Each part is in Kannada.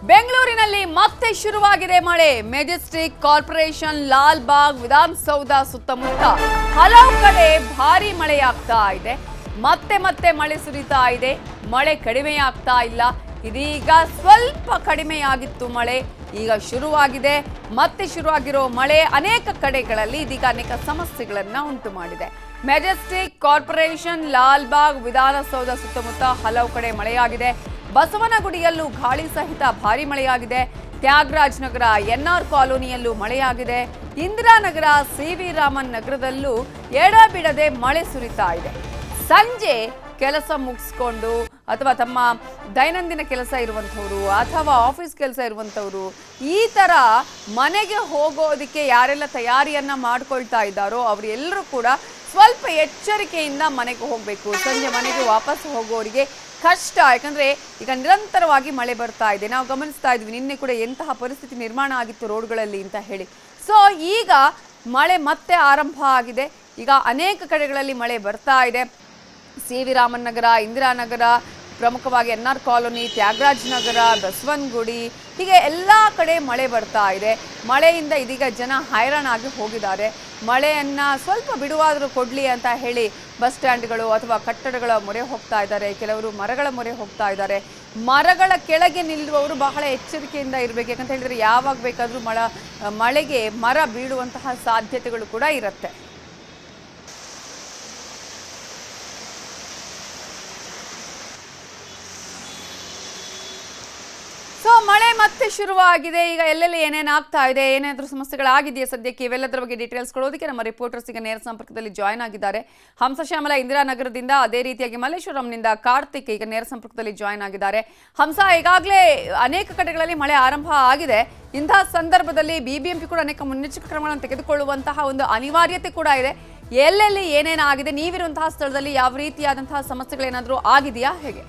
ಬೆಂಗಳೂರಿನಲ್ಲಿ ಮತ್ತೆ ಶುರುವಾಗಿದೆ ಮಳೆ. ಮೆಜೆಸ್ಟಿಕ್, ಕಾರ್ಪೊರೇಷನ್, ಲಾಲ್ ಬಾಗ್, ವಿಧಾನಸೌಧ ಸುತ್ತಮುತ್ತ ಹಲವು ಕಡೆ ಭಾರಿ ಮಳೆಯಾಗ್ತಾ ಇದೆ. ಮತ್ತೆ ಮತ್ತೆ ಮಳೆ ಸುರಿತಾ ಇದೆ. ಮಳೆ ಕಡಿಮೆಯಾಗ್ತಾ ಇಲ್ಲ. ಇದೀಗ ಸ್ವಲ್ಪ ಕಡಿಮೆಯಾಗಿತ್ತು ಮಳೆ, ಈಗ ಶುರುವಾಗಿದೆ. ಮತ್ತೆ ಶುರುವಾಗಿರೋ ಮಳೆ ಅನೇಕ ಕಡೆಗಳಲ್ಲಿ ಇದೀಗ ಅನೇಕ ಸಮಸ್ಯೆಗಳನ್ನ ಉಂಟು ಮಾಡಿದೆ. ಮೆಜೆಸ್ಟಿಕ್, ಕಾರ್ಪೊರೇಷನ್, ಲಾಲ್ ಬಾಗ್, ವಿಧಾನಸೌಧ ಸುತ್ತಮುತ್ತ ಹಲವು ಕಡೆ ಮಳೆಯಾಗಿದೆ. ಬಸವನಗುಡಿಯಲ್ಲೂ ಗಾಳಿ ಸಹಿತ ಭಾರಿ ಮಳೆಯಾಗಿದೆ. ತ್ಯಾಗರಾಜ್ ನಗರ, ಎನ್ಆರ್ ಕಾಲೋನಿಯಲ್ಲೂ ಮಳೆಯಾಗಿದೆ. ಇಂದಿರಾನಗರ, ಸಿ.ವಿ. ರಾಮನ್ ನಗರದಲ್ಲೂ ಎಡಬಿಡದೆ ಮಳೆ ಸುರಿತಾ ಇದೆ. ಸಂಜೆ ಕೆಲಸ ಮುಗಿಸ್ಕೊಂಡು ಅಥವಾ ತಮ್ಮ ದೈನಂದಿನ ಕೆಲಸ ಇರುವಂಥವ್ರು ಅಥವಾ ಆಫೀಸ್ ಕೆಲಸ ಇರುವಂಥವ್ರು ಈ ಥರ ಮನೆಗೆ ಹೋಗೋದಕ್ಕೆ ಯಾರೆಲ್ಲ ತಯಾರಿಯನ್ನು ಮಾಡ್ಕೊಳ್ತಾ ಇದ್ದಾರೋ ಅವರೆಲ್ಲರೂ ಕೂಡ ಸ್ವಲ್ಪ ಎಚ್ಚರಿಕೆಯಿಂದ ಮನೆಗೆ ಹೋಗಬೇಕು. ಸಂಜೆ ಮನೆಗೆ ವಾಪಸ್ ಹೋಗೋರಿಗೆ ಕಷ್ಟ, ಯಾಕಂದರೆ ಈಗ ನಿರಂತರವಾಗಿ ಮಳೆ ಬರ್ತಾ ಇದೆ. ನಾವು ಗಮನಿಸ್ತಾ ಇದ್ವಿ ನಿನ್ನೆ ಕೂಡ ಎಂತಹ ಪರಿಸ್ಥಿತಿ ನಿರ್ಮಾಣ ಆಗಿತ್ತು ರೋಡ್ಗಳಲ್ಲಿ ಅಂತ ಹೇಳಿ. ಸೊ ಈಗ ಮಳೆ ಮತ್ತೆ ಆರಂಭ ಆಗಿದೆ. ಈಗ ಅನೇಕ ಕಡೆಗಳಲ್ಲಿ ಮಳೆ ಬರ್ತಾ ಇದೆ. ಸಿ.ವಿ. ರಾಮನ್ ನಗರ, ಇಂದಿರಾನಗರ, ಪ್ರಮುಖವಾಗಿ ಎನ್ಆರ್ ಕಾಲೋನಿ, ತ್ಯಾಗರಾಜ್ ನಗರ, ಬಸವನಗುಡಿ, ಹೀಗೆ ಎಲ್ಲ ಕಡೆ ಮಳೆ ಬರ್ತಾ ಇದೆ. ಮಳೆಯಿಂದ ಇದೀಗ ಜನ ಹೈರಾಣಾಗಿ ಹೋಗಿದ್ದಾರೆ. ಮಳೆಯನ್ನು ಸ್ವಲ್ಪ ಬಿಡುವಾದರೂ ಕೊಡಲಿ ಅಂತ ಹೇಳಿ ಬಸ್ ಸ್ಟ್ಯಾಂಡ್ಗಳು ಅಥವಾ ಕಟ್ಟಡಗಳ ಮೊರೆ ಹೋಗ್ತಾ ಇದ್ದಾರೆ. ಕೆಲವರು ಮರಗಳ ಮೊರೆ ಹೋಗ್ತಾ ಇದ್ದಾರೆ. ಮರಗಳ ಕೆಳಗೆ ನಿಲ್ಲುವವರು ಬಹಳ ಎಚ್ಚರಿಕೆಯಿಂದ ಇರಬೇಕು. ಯಾಕಂತ ಹೇಳಿದರೆ ಯಾವಾಗ ಬೇಕಾದರೂ ಮಳೆಗೆ ಮರ ಬೀಳುವಂತಹ ಸಾಧ್ಯತೆಗಳು ಕೂಡ ಇರುತ್ತೆ. ಸೊ ಮಳೆ ಮತ್ತೆ ಶುರುವಾಗಿದೆ. ಈಗ ಎಲ್ಲೆಲ್ಲಿ ಏನೇನು ಆಗ್ತಾ ಇದೆ, ಏನಾದರೂ ಸಮಸ್ಯೆಗಳಾಗಿದೆಯಾ ಸದ್ಯಕ್ಕೆ, ಇವೆಲ್ಲದರ ಬಗ್ಗೆ ಡೀಟೇಲ್ಸ್ ಕೊಡೋದಕ್ಕೆ ನಮ್ಮ ರಿಪೋರ್ಟರ್ಸ್ ಈಗ ನೇರ ಸಂಪರ್ಕದಲ್ಲಿ ಜಾಯ್ನ್ ಆಗಿದ್ದಾರೆ. ಹಂಸಶ್ಯಾಮಲ ಇಂದಿರಾನಗರದಿಂದ, ಅದೇ ರೀತಿಯಾಗಿ ಮಲ್ಲೇಶ್ವರಂನಿಂದ ಕಾರ್ತಿಕ್ ಈಗ ನೇರ ಸಂಪರ್ಕದಲ್ಲಿ ಜಾಯ್ನ್ ಆಗಿದ್ದಾರೆ. ಹಂಸ, ಈಗಾಗಲೇ ಅನೇಕ ಕಡೆಗಳಲ್ಲಿ ಮಳೆ ಆರಂಭ ಆಗಿದೆ. ಇಂತಹ ಸಂದರ್ಭದಲ್ಲಿ ಬಿಬಿಎಂಪಿ ಕೂಡ ಅನೇಕ ಮುನ್ನೆಚ್ಚರಿಕೆ ಕ್ರಮಗಳನ್ನು ತೆಗೆದುಕೊಳ್ಳುವಂತಹ ಒಂದು ಅನಿವಾರ್ಯತೆ ಕೂಡ ಇದೆ. ಎಲ್ಲೆಲ್ಲಿ ಏನೇನಾಗಿದೆ, ನೀವಿರುವಂತಹ ಸ್ಥಳದಲ್ಲಿ ಯಾವ ರೀತಿಯಾದಂತಹ ಸಮಸ್ಯೆಗಳೇನಾದರೂ ಆಗಿದೆಯಾ, ಹೇಗೆ?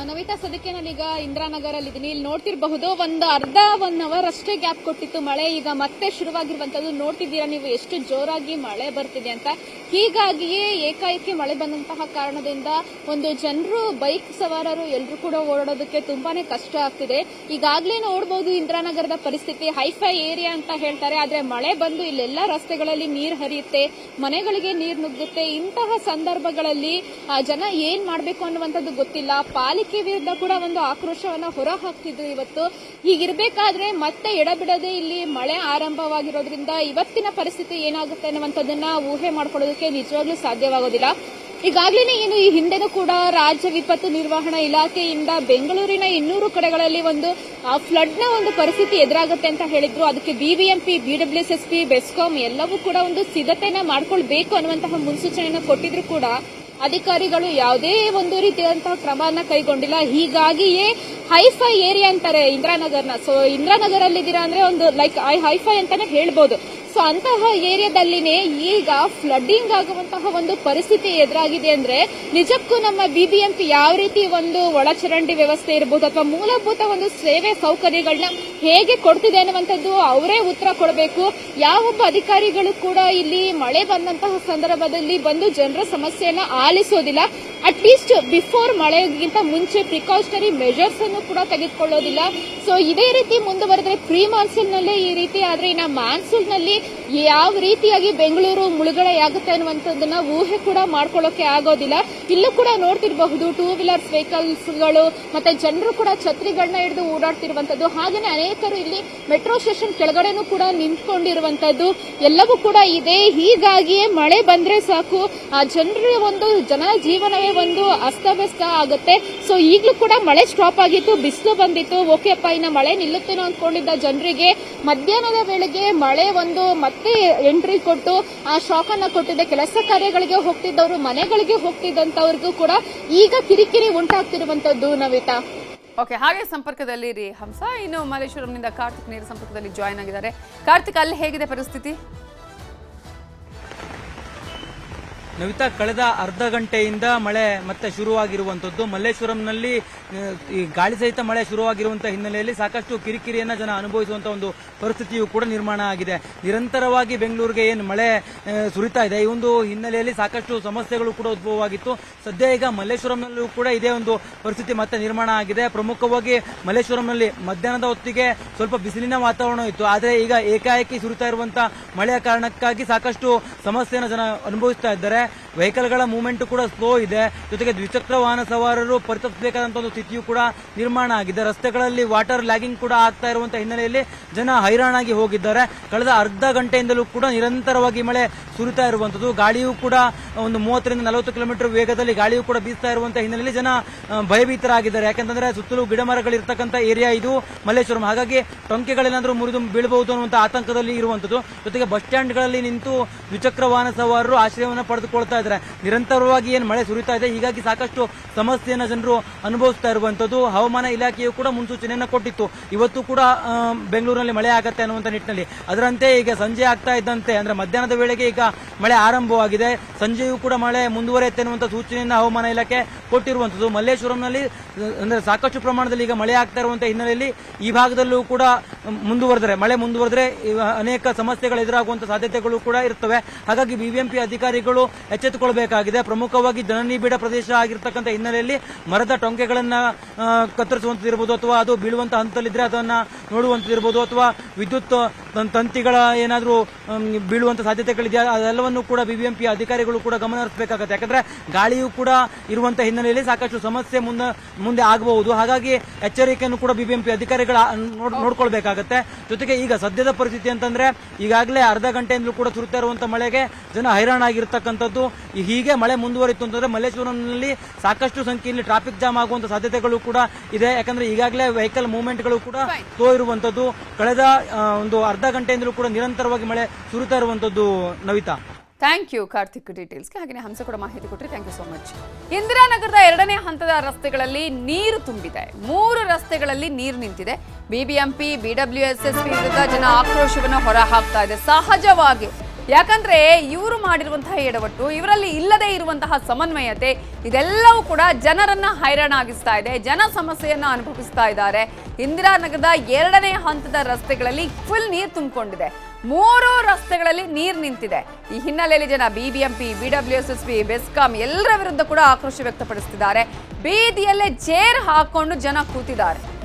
ನವಿತಾ, ಸದ್ಯಕ್ಕೆ ನಾನೀಗ ಇಂದಿರಾನಗರಲ್ಲಿ ಇದ್ದೀನಿ. ಇಲ್ಲಿ ನೋಡ್ತಿರಬಹುದು, ಒಂದು ಅರ್ಧ 1 ಅವರ್ ಅಷ್ಟೇ ಗ್ಯಾಪ್ ಕೊಟ್ಟಿತ್ತು ಮಳೆ. ಈಗ ಮತ್ತೆ ಶುರುವಾಗಿರುವಂತದ್ದು ನೋಡ್ತಿದ್ದೀರಾ ನೀವು ಎಷ್ಟು ಜೋರಾಗಿ ಮಳೆ ಬರ್ತಿದೆ ಅಂತ. ಹೀಗಾಗಿಯೇ ಏಕಾಏಕಿ ಮಳೆ ಬಂದಂತಹ ಕಾರಣದಿಂದ ಒಂದು ಜನರು, ಬೈಕ್ ಸವಾರರು ಎಲ್ಲರೂ ಕೂಡ ಓಡಾಡೋದಕ್ಕೆ ತುಂಬಾನೇ ಕಷ್ಟ ಆಗ್ತಿದೆ. ಈಗಾಗಲೇ ನೋಡಬಹುದು ಇಂದಿರಾನಗರದ ಪರಿಸ್ಥಿತಿ ಹೈಫೈ ಏರಿಯಾ ಅಂತ ಹೇಳ್ತಾರೆ. ಆದ್ರೆ ಮಳೆ ಬಂದು ಇಲ್ಲೆಲ್ಲ ರಸ್ತೆಗಳಲ್ಲಿ ನೀರು ಹರಿಯುತ್ತೆ, ಮನೆಗಳಿಗೆ ನೀರು ನುಗ್ಗುತ್ತೆ. ಇಂತಹ ಸಂದರ್ಭಗಳಲ್ಲಿ ಜನ ಏನ್ ಮಾಡ್ಬೇಕು ಅನ್ನುವಂಥದ್ದು ಗೊತ್ತಿಲ್ಲ. ಪಾಲಿಕೆ ವಿರುದ್ಧ ಕೂಡ ಒಂದು ಆಕ್ರೋಶವನ್ನ ಹೊರ ಹಾಕ್ತಿದ್ರು ಇವತ್ತು. ಹೀಗಿರ್ಬೇಕಾದ್ರೆ ಮತ್ತೆ ಎಡಬಿಡದೆ ಇಲ್ಲಿ ಮಳೆ ಆರಂಭವಾಗಿರೋದ್ರಿಂದ ಇವತ್ತಿನ ಪರಿಸ್ಥಿತಿ ಏನಾಗುತ್ತೆ ಅನ್ನುವಂಥದ್ದನ್ನ ಊಹೆ ಮಾಡ್ಕೊಳ್ಳೋದಕ್ಕೆ ನಿಜವಾಗ್ಲೂ ಸಾಧ್ಯವಾಗೋದಿಲ್ಲ. ಈಗಾಗಲೇ ಏನು ಈ ಹಿಂದೆನೂ ಕೂಡ ರಾಜ್ಯ ವಿಪತ್ತು ನಿರ್ವಹಣಾ ಇಲಾಖೆಯಿಂದ ಬೆಂಗಳೂರಿನ 200 ಕಡೆಗಳಲ್ಲಿ ಒಂದು ಫ್ಲಡ್ ನ ಒಂದು ಪರಿಸ್ಥಿತಿ ಎದುರಾಗುತ್ತೆ ಅಂತ ಹೇಳಿದ್ರು. ಅದಕ್ಕೆ ಬಿಬಿಎಂಪಿ, ಬಿಡಬ್ಲ್ಯೂಎಸ್ಎಸ್ಪಿ, ಬೆಸ್ಕಾಂ ಎಲ್ಲವೂ ಕೂಡ ಒಂದು ಸಿದ್ಧತೆಯನ್ನ ಮಾಡ್ಕೊಳ್ಬೇಕು ಅನ್ನುವಂತಹ ಮುನ್ಸೂಚನೆಯನ್ನು ಕೊಟ್ಟಿದ್ರು ಕೂಡ ಅಧಿಕಾರಿಗಳು ಯಾವುದೇ ಒಂದು ರೀತಿಯಾದಂತಹ ಕ್ರಮವನ್ನ ಕೈಗೊಂಡಿಲ್ಲ. ಹೀಗಾಗಿಯೇ ಹೈಫೈ ಏರಿಯಾ ಅಂತಾರೆ ಇಂದಿರಾನಗರ್ನ. ಸೊ ಇಂದಿರಾನಗರಲ್ಲಿದ್ದೀರಾ ಅಂದ್ರೆ ಒಂದು ಲೈಕ್ ಹೈಫೈ ಅಂತಾನೆ ಹೇಳ್ಬೋದು. ಸೊ ಅಂತಹ ಏರಿಯಾದಲ್ಲಿನೇ ಈಗ ಫ್ಲಡ್ಡಿಂಗ್ ಆಗುವಂತಹ ಒಂದು ಪರಿಸ್ಥಿತಿ ಎದುರಾಗಿದೆ ಅಂದ್ರೆ ನಿಜಕ್ಕೂ ನಮ್ಮ ಬಿಬಿಎಂಪಿ ಯಾವ ರೀತಿ ಒಂದು ಒಳಚರಂಡಿ ವ್ಯವಸ್ಥೆ ಇರಬಹುದು ಅಥವಾ ಮೂಲಭೂತ ಒಂದು ಸೇವೆ ಸೌಕರ್ಯಗಳನ್ನ ಹೇಗೆ ಕೊಡ್ತಿದೆ ಅನ್ನುವಂಥದ್ದು ಅವರೇ ಉತ್ತರ ಕೊಡಬೇಕು. ಯಾವೊಬ್ಬ ಅಧಿಕಾರಿಗಳು ಕೂಡ ಇಲ್ಲಿ ಮಳೆ ಬಂದಂತಹ ಸಂದರ್ಭದಲ್ಲಿ ಬಂದು ಜನರ ಸಮಸ್ಯೆಯನ್ನ ಆಲಿಸೋದಿಲ್ಲ. ಅಟ್ಲೀಸ್ಟ್ ಬಿಫೋರ್ ಮಳೆಗಿಂತ ಮುಂಚೆ ಪ್ರಿಕಾಷನರಿ ಮೆಜರ್ಸ್ ಅನ್ನು ಕೂಡ ತೆಗೆದುಕೊಳ್ಳೋದಿಲ್ಲ. ಸೊ ಇದೇ ರೀತಿ ಮುಂದುವರೆದ್ರೆ ಪ್ರೀ ಮಾನ್ಸೂನ್ ನಲ್ಲೇ ಈ ರೀತಿ ಆದ್ರೆ ಇನ್ನು ಮಾನ್ಸೂನ್ ನಲ್ಲಿ ಯಾವ ರೀತಿಯಾಗಿ ಬೆಂಗಳೂರು ಮುಳುಗಡೆಯಾಗುತ್ತೆ ಅನ್ನುವಂಥದ್ದನ್ನ ಊಹೆ ಕೂಡ ಮಾಡ್ಕೊಳ್ಳೋಕೆ ಆಗೋದಿಲ್ಲ. ಇಲ್ಲೂ ಕೂಡ ನೋಡ್ತಿರಬಹುದು 2 ವೀಲರ್ಸ್ ವೆಹಿಕಲ್ಸ್ಗಳು ಮತ್ತೆ ಜನರು ಕೂಡ ಛತ್ರಿಗಳನ್ನ ಹಿಡಿದು ಓಡಾಡ್ತಿರುವಂತದ್ದು. ಹಾಗೇನೆ ಅನೇಕರು ಇಲ್ಲಿ ಮೆಟ್ರೋ ಸ್ಟೇಷನ್ ಕೆಳಗಡೆನೂ ಕೂಡ ನಿಂತ್ಕೊಂಡಿರುವಂತದ್ದು ಎಲ್ಲವೂ ಕೂಡ ಇದೆ. ಹೀಗಾಗಿಯೇ ಮಳೆ ಬಂದ್ರೆ ಸಾಕು ಆ ಜನರ ಒಂದು ಜನಜೀವನವೇ ಒಂದು ಅಸ್ತವ್ಯಸ್ತ ಆಗುತ್ತೆ. ಸೊ ಈಗಲೂ ಕೂಡ ಮಳೆ ಸ್ಟಾಪ್ ಆಗಿತ್ತು, ಬಿಸಿಲು ಬಂದಿತ್ತು. ಓಕೆಪ್ಪ ಇನ್ನ ಮಳೆ ನಿಲ್ಲುತ್ತೇನೋ ಅಂದ್ಕೊಂಡಿದ್ದ ಜನರಿಗೆ ಮಧ್ಯಾಹ್ನದ ವೇಳೆಗೆ ಮಳೆ ಒಂದು ಮತ್ತೆ ಎಂಟ್ರಿ ಕೊಟ್ಟು ಆ ಶಾಕ್ ಅನ್ನ ಕೊಟ್ಟಿದೆ. ಕೆಲಸ ಕಾರ್ಯಗಳಿಗೆ ಹೋಗ್ತಿದ್ದವರು, ಮನೆಗಳಿಗೆ ಹೋಗ್ತಿದ್ದಂತವ್ರಿಗೂ ಕೂಡ ಈಗ ಕಿರಿಕಿರಿ ಉಂಟಾಗ್ತಿರುವಂತದ್ದು. ನವಿತಾ, ಓಕೆ, ಹಾಗೆ ಸಂಪರ್ಕದಲ್ಲಿ ರೀ ಹಂಸ. ಇನ್ನು ಮಲ್ಲೇಶ್ವರಂನಿಂದ ಕಾರ್ತಿಕ್ ನೇರ ಸಂಪರ್ಕದಲ್ಲಿ ಜಾಯ್ನ್ ಆಗಿದ್ದಾರೆ. ಕಾರ್ತಿಕ್, ಅಲ್ಲಿ ಹೇಗಿದೆ ಪರಿಸ್ಥಿತಿ? ನವಿತಾ, ಕಳೆದ ಅರ್ಧ ಗಂಟೆಯಿಂದ ಮಳೆ ಮತ್ತೆ ಶುರುವಾಗಿರುವಂತದ್ದು. ಮಲ್ಲೇಶ್ವರಂನಲ್ಲಿ ಈ ಗಾಳಿ ಸಹಿತ ಮಳೆ ಶುರುವಾಗಿರುವಂತಹ ಹಿನ್ನೆಲೆಯಲ್ಲಿ ಸಾಕಷ್ಟು ಕಿರಿಕಿರಿಯನ್ನ ಜನ ಅನುಭವಿಸುವಂತಹ ಒಂದು ಪರಿಸ್ಥಿತಿಯು ಕೂಡ ನಿರ್ಮಾಣ ಆಗಿದೆ. ನಿರಂತರವಾಗಿ ಬೆಂಗಳೂರಿಗೆ ಏನು ಮಳೆ ಸುರಿತಾ ಇದೆ, ಈ ಒಂದು ಹಿನ್ನೆಲೆಯಲ್ಲಿ ಸಾಕಷ್ಟು ಸಮಸ್ಯೆಗಳು ಕೂಡ ಉದ್ಭವವಾಗಿತ್ತು. ಸದ್ಯ ಈಗ ಮಲ್ಲೇಶ್ವರಂನಲ್ಲೂ ಕೂಡ ಇದೇ ಒಂದು ಪರಿಸ್ಥಿತಿ ಮತ್ತೆ ನಿರ್ಮಾಣ ಆಗಿದೆ. ಪ್ರಮುಖವಾಗಿ ಮಲ್ಲೇಶ್ವರಂನಲ್ಲಿ ಮಧ್ಯಾಹ್ನದ ಹೊತ್ತಿಗೆ ಸ್ವಲ್ಪ ಬಿಸಿಲಿನ ವಾತಾವರಣ ಇತ್ತು, ಆದರೆ ಈಗ ಏಕಾಏಕಿ ಸುರಿತಾ ಇರುವಂತಹ ಮಳೆಯ ಕಾರಣಕ್ಕಾಗಿ ಸಾಕಷ್ಟು ಸಮಸ್ಯೆಯನ್ನು ಜನ ಅನುಭವಿಸ್ತಾ ಇದ್ದಾರೆ. ವೆಹಿಕಲ್ಗಳ ಮೂವ್ಮೆಂಟ್ ಕೂಡ ಸ್ಲೋ ಇದೆ, ಜೊತೆಗೆ ದ್ವಿಚಕ್ರ ವಾಹನ ಸವಾರರು ಪರಿತಪಿಸಬೇಕಾದಂತಹ ಒಂದು ಸ್ಥಿತಿಯು ಕೂಡ ನಿರ್ಮಾಣ ಆಗಿದೆ. ರಸ್ತೆಗಳಲ್ಲಿ ವಾಟರ್ ಲ್ಯಾಗಿಂಗ್ ಕೂಡ ಆಗ್ತಾ ಇರುವಂತಹ ಹಿನ್ನೆಲೆಯಲ್ಲಿ ಜನ ಹೈರಾಣಾಗಿ ಹೋಗಿದ್ದಾರೆ. ಕಳೆದ ಅರ್ಧ ಗಂಟೆಯಿಂದಲೂ ಕೂಡ ನಿರಂತರವಾಗಿ ಮಳೆ ಸುರಿತಾ ಇರುವಂತದ್ದು. ಗಾಳಿಯೂ ಕೂಡ ಒಂದು 30ರಿಂದ 40 ಕಿಲೋಮೀಟರ್ ವೇಗದಲ್ಲಿ ಗಾಳಿಯೂ ಕೂಡ ಬೀಸ್ತಾ ಇರುವಂತಹ ಹಿನ್ನೆಲೆಯಲ್ಲಿ ಜನ ಭಯಭೀತರಾಗಿದ್ದಾರೆ. ಯಾಕಂತಂದ್ರೆ ಸುತ್ತಲೂ ಗಿಡ ಮರಗಳಿರ್ತಕ್ಕಂಥ ಏರಿಯಾ ಇದು ಮಲ್ಲೇಶ್ವರಂ, ಹಾಗಾಗಿ ಟೊಂಕೆಗಳೇನಾದ್ರೂ ಮುರಿದು ಬೀಳಬಹುದು ಅನ್ನುವಂಥ ಆತಂಕದಲ್ಲಿ ಇರುವಂತದ್ದು. ಜೊತೆಗೆ ಬಸ್ ಸ್ಟ್ಯಾಂಡ್ಗಳಲ್ಲಿ ನಿಂತು ದ್ವಿಚಕ್ರ ವಾಹನ ಸವಾರರು ಆಶ್ರಯವನ್ನು ಪಡೆದುಕೊಳ್ತಾ ಇದ್ದಾರೆ. ನಿರಂತರವಾಗಿ ಏನು ಮಳೆ ಸುರಿತಾ ಇದೆ, ಹೀಗಾಗಿ ಸಾಕಷ್ಟು ಸಮಸ್ಯೆಯನ್ನು ಜನರು ಅನುಭವಿಸ್ತಾ ಇರುವಂತದ್ದು. ಹವಾಮಾನ ಇಲಾಖೆಯು ಕೂಡ ಮುನ್ಸೂಚನೆಯನ್ನು ಕೊಟ್ಟಿತ್ತು, ಇವತ್ತು ಕೂಡ ಬೆಂಗಳೂರಿನಲ್ಲಿ ಮಳೆ ಆಗತ್ತೆ ಅನ್ನುವಂಥ ನಿಟ್ಟಿನಲ್ಲಿ. ಅದರಂತೆ ಈಗ ಸಂಜೆ ಆಗ್ತಾ ಇದ್ದಂತೆ ಅಂದ್ರೆ ಮಧ್ಯಾಹ್ನದ ವೇಳೆಗೆ ಈಗ ಮಳೆ ಆರಂಭವಾಗಿದೆ. ಸಂಜೆಯೂ ಕೂಡ ಮಳೆ ಮುಂದುವರಿಯುತ್ತೆ ಅನ್ನುವಂಥ ಸೂಚನೆಯನ್ನು ಹವಾಮಾನ ಇಲಾಖೆ ಕೊಟ್ಟಿರುವಂತದ್ದು. ಮಲ್ಲೇಶ್ವರಂನಲ್ಲಿ ಅಂದ್ರೆ ಸಾಕಷ್ಟು ಪ್ರಮಾಣದಲ್ಲಿ ಈಗ ಮಳೆ ಆಗ್ತಾ ಇರುವಂತಹ ಹಿನ್ನೆಲೆಯಲ್ಲಿ ಈ ಭಾಗದಲ್ಲೂ ಕೂಡ ಮಳೆ ಮುಂದುವರೆದ್ರೆ ಅನೇಕ ಸಮಸ್ಯೆಗಳು ಎದುರಾಗುವಂತಹ ಸಾಧ್ಯತೆಗಳು ಕೂಡ ಇರ್ತವೆ. ಹಾಗಾಗಿ ಬಿಬಿಎಂಪಿ ಅಧಿಕಾರಿಗಳು ಎಚ್ಚೆತ್ತುಕೊಳ್ಬೇಕಾಗಿದೆ. ಪ್ರಮುಖವಾಗಿ ಜನನಿಬಿಡ ಪ್ರದೇಶ ಆಗಿರ್ತಕ್ಕಂಥ ಹಿನ್ನೆಲೆಯಲ್ಲಿ ಮರದ ಟೊಂಕೆಗಳನ್ನ ಕತ್ತರಿಸುವಂತದಿರಬಹುದು, ಅಥವಾ ಅದು ಬೀಳುವಂತಹ ಹಂತದಲ್ಲಿದ್ರೆ ಅದನ್ನ ನೋಡುವಂತದಿರಬಹುದು, ಅಥವಾ ವಿದ್ಯುತ್ ತಂತಿಗಳ ಏನಾದರೂ ಬೀಳುವಂತ ಸಾಧ್ಯತೆಗಳಿದೆಯಾ ಅದೆಲ್ಲವನ್ನು ಕೂಡ ಬಿಬಿಎಂಪಿ ಅಧಿಕಾರಿಗಳು ಕೂಡ ಗಮನ ಹರಿಸಬೇಕಾಗುತ್ತೆ. ಯಾಕಂದ್ರೆ ಗಾಳಿಯೂ ಕೂಡ ಇರುವಂತಹ ಹಿನ್ನೆಲೆಯಲ್ಲಿ ಸಾಕಷ್ಟು ಸಮಸ್ಯೆ ಮುಂದೆ ಆಗಬಹುದು. ಹಾಗಾಗಿ ಎಚ್ಚರಿಕೆಯನ್ನು ಕೂಡ ಬಿಬಿಎಂಪಿ ಅಧಿಕಾರಿಗಳ ನೋಡ್ಕೊಳ್ಬೇಕಾಗತ್ತೆ. ಜೊತೆಗೆ ಈಗ ಸದ್ಯದ ಪರಿಸ್ಥಿತಿ ಅಂತಂದ್ರೆ ಈಗಾಗಲೇ ಅರ್ಧ ಗಂಟೆಯಿಂದಲೂ ಕೂಡ ಸುರಿತಾ ಇರುವಂತಹ ಮಳೆಗೆ ಜನ ಹೈರಾಣಾಗಿರ್ತಕ್ಕಂಥದ್ದು. ಹೀಗೆ ಮಳೆ ಮುಂದುವರಿತು ಅಂತಂದ್ರೆ ಮಲ್ಲೇಶ್ವರಂನಲ್ಲಿ ಸಾಕಷ್ಟು ಸಂಖ್ಯೆಯಲ್ಲಿ ಟ್ರಾಫಿಕ್ ಜಾಮ್ ಆಗುವಂತಹ ಸಾಧ್ಯತೆಗಳು ಕೂಡ ಇದೆ. ಯಾಕಂದ್ರೆ ಈಗಾಗಲೇ ವೆಹಿಕಲ್ ಮೂವ್ಮೆಂಟ್ಗಳು ಕೂಡ ಸ್ಲೋ ಇರುವಂತದ್ದು. ಕಳೆದ ಒಂದು ಅರ್ಧ ಗಂಟೆಯಿಂದಲೂ ಕೂಡ ನಿರಂತರವಾಗಿ ಮಳೆ ಸುರಿತಾ ಇರುವಂತದ್ದು. ನವಿತಾ, ಥ್ಯಾಂಕ್ ಯು ಕಾರ್ತಿಕ್ ಡೀಟೇಲ್ಸ್ಗೆ. ಹಾಗೆ ಹಂಸ ಕೂಡ ಮಾಹಿತಿ ಕೊಟ್ಟರೆ ಥ್ಯಾಂಕ್ ಯು ಸೋ ಮಚ್. ಇಂದಿರಾನಗರದ 2ನೇ ಹಂತದ ರಸ್ತೆಗಳಲ್ಲಿ ನೀರು ತುಂಬಿದೆ. 3 ರಸ್ತೆಗಳಲ್ಲಿ ನೀರು ನಿಂತಿದೆ. ಬಿಬಿಎಂಪಿ ಬಿಡಬ್ಲ್ಯೂಎಸ್ಎಸ್ಪಿ ವಿರುದ್ಧ ಜನ ಆಕ್ರೋಶವನ್ನು ಹೊರ ಹಾಕ್ತಾ ಇದೆ ಸಹಜವಾಗಿ. ಯಾಕಂದ್ರೆ ಇವರು ಮಾಡಿರುವಂತಹ ಎಡವಟ್ಟು, ಇವರಲ್ಲಿ ಇಲ್ಲದೆ ಇರುವಂತಹ ಸಮನ್ವಯತೆ, ಇದೆಲ್ಲವೂ ಕೂಡ ಜನರನ್ನ ಹೈರಾಣಾಗಿಸ್ತಾ ಇದೆ. ಜನ ಸಮಸ್ಯೆಯನ್ನ ಅನುಭವಿಸ್ತಾ ಇದ್ದಾರೆ. ಇಂದಿರಾನಗರದ 2ನೇ ಹಂತದ ರಸ್ತೆಗಳಲ್ಲಿ ಫುಲ್ ನೀರು ತುಂಬಿಕೊಂಡಿದೆ. 3 ರಸ್ತೆಗಳಲ್ಲಿ ನೀರು ನಿಂತಿದೆ. ಈ ಹಿನ್ನೆಲೆಯಲ್ಲಿ ಜನ ಬಿಬಿಎಂಪಿ ಬಿಡಬ್ಲ್ಯೂಎಸ್ಎಸ್ಪಿ ಬೆಸ್ಕಾಂ ಎಲ್ಲರ ವಿರುದ್ಧ ಕೂಡ ಆಕ್ರೋಶ ವ್ಯಕ್ತಪಡಿಸುತ್ತಿದ್ದಾರೆ. ಬೀದಿಯಲ್ಲೇ ಚೇರ್ ಹಾಕೊಂಡು ಜನ ಕೂತಿದ್ದಾರೆ.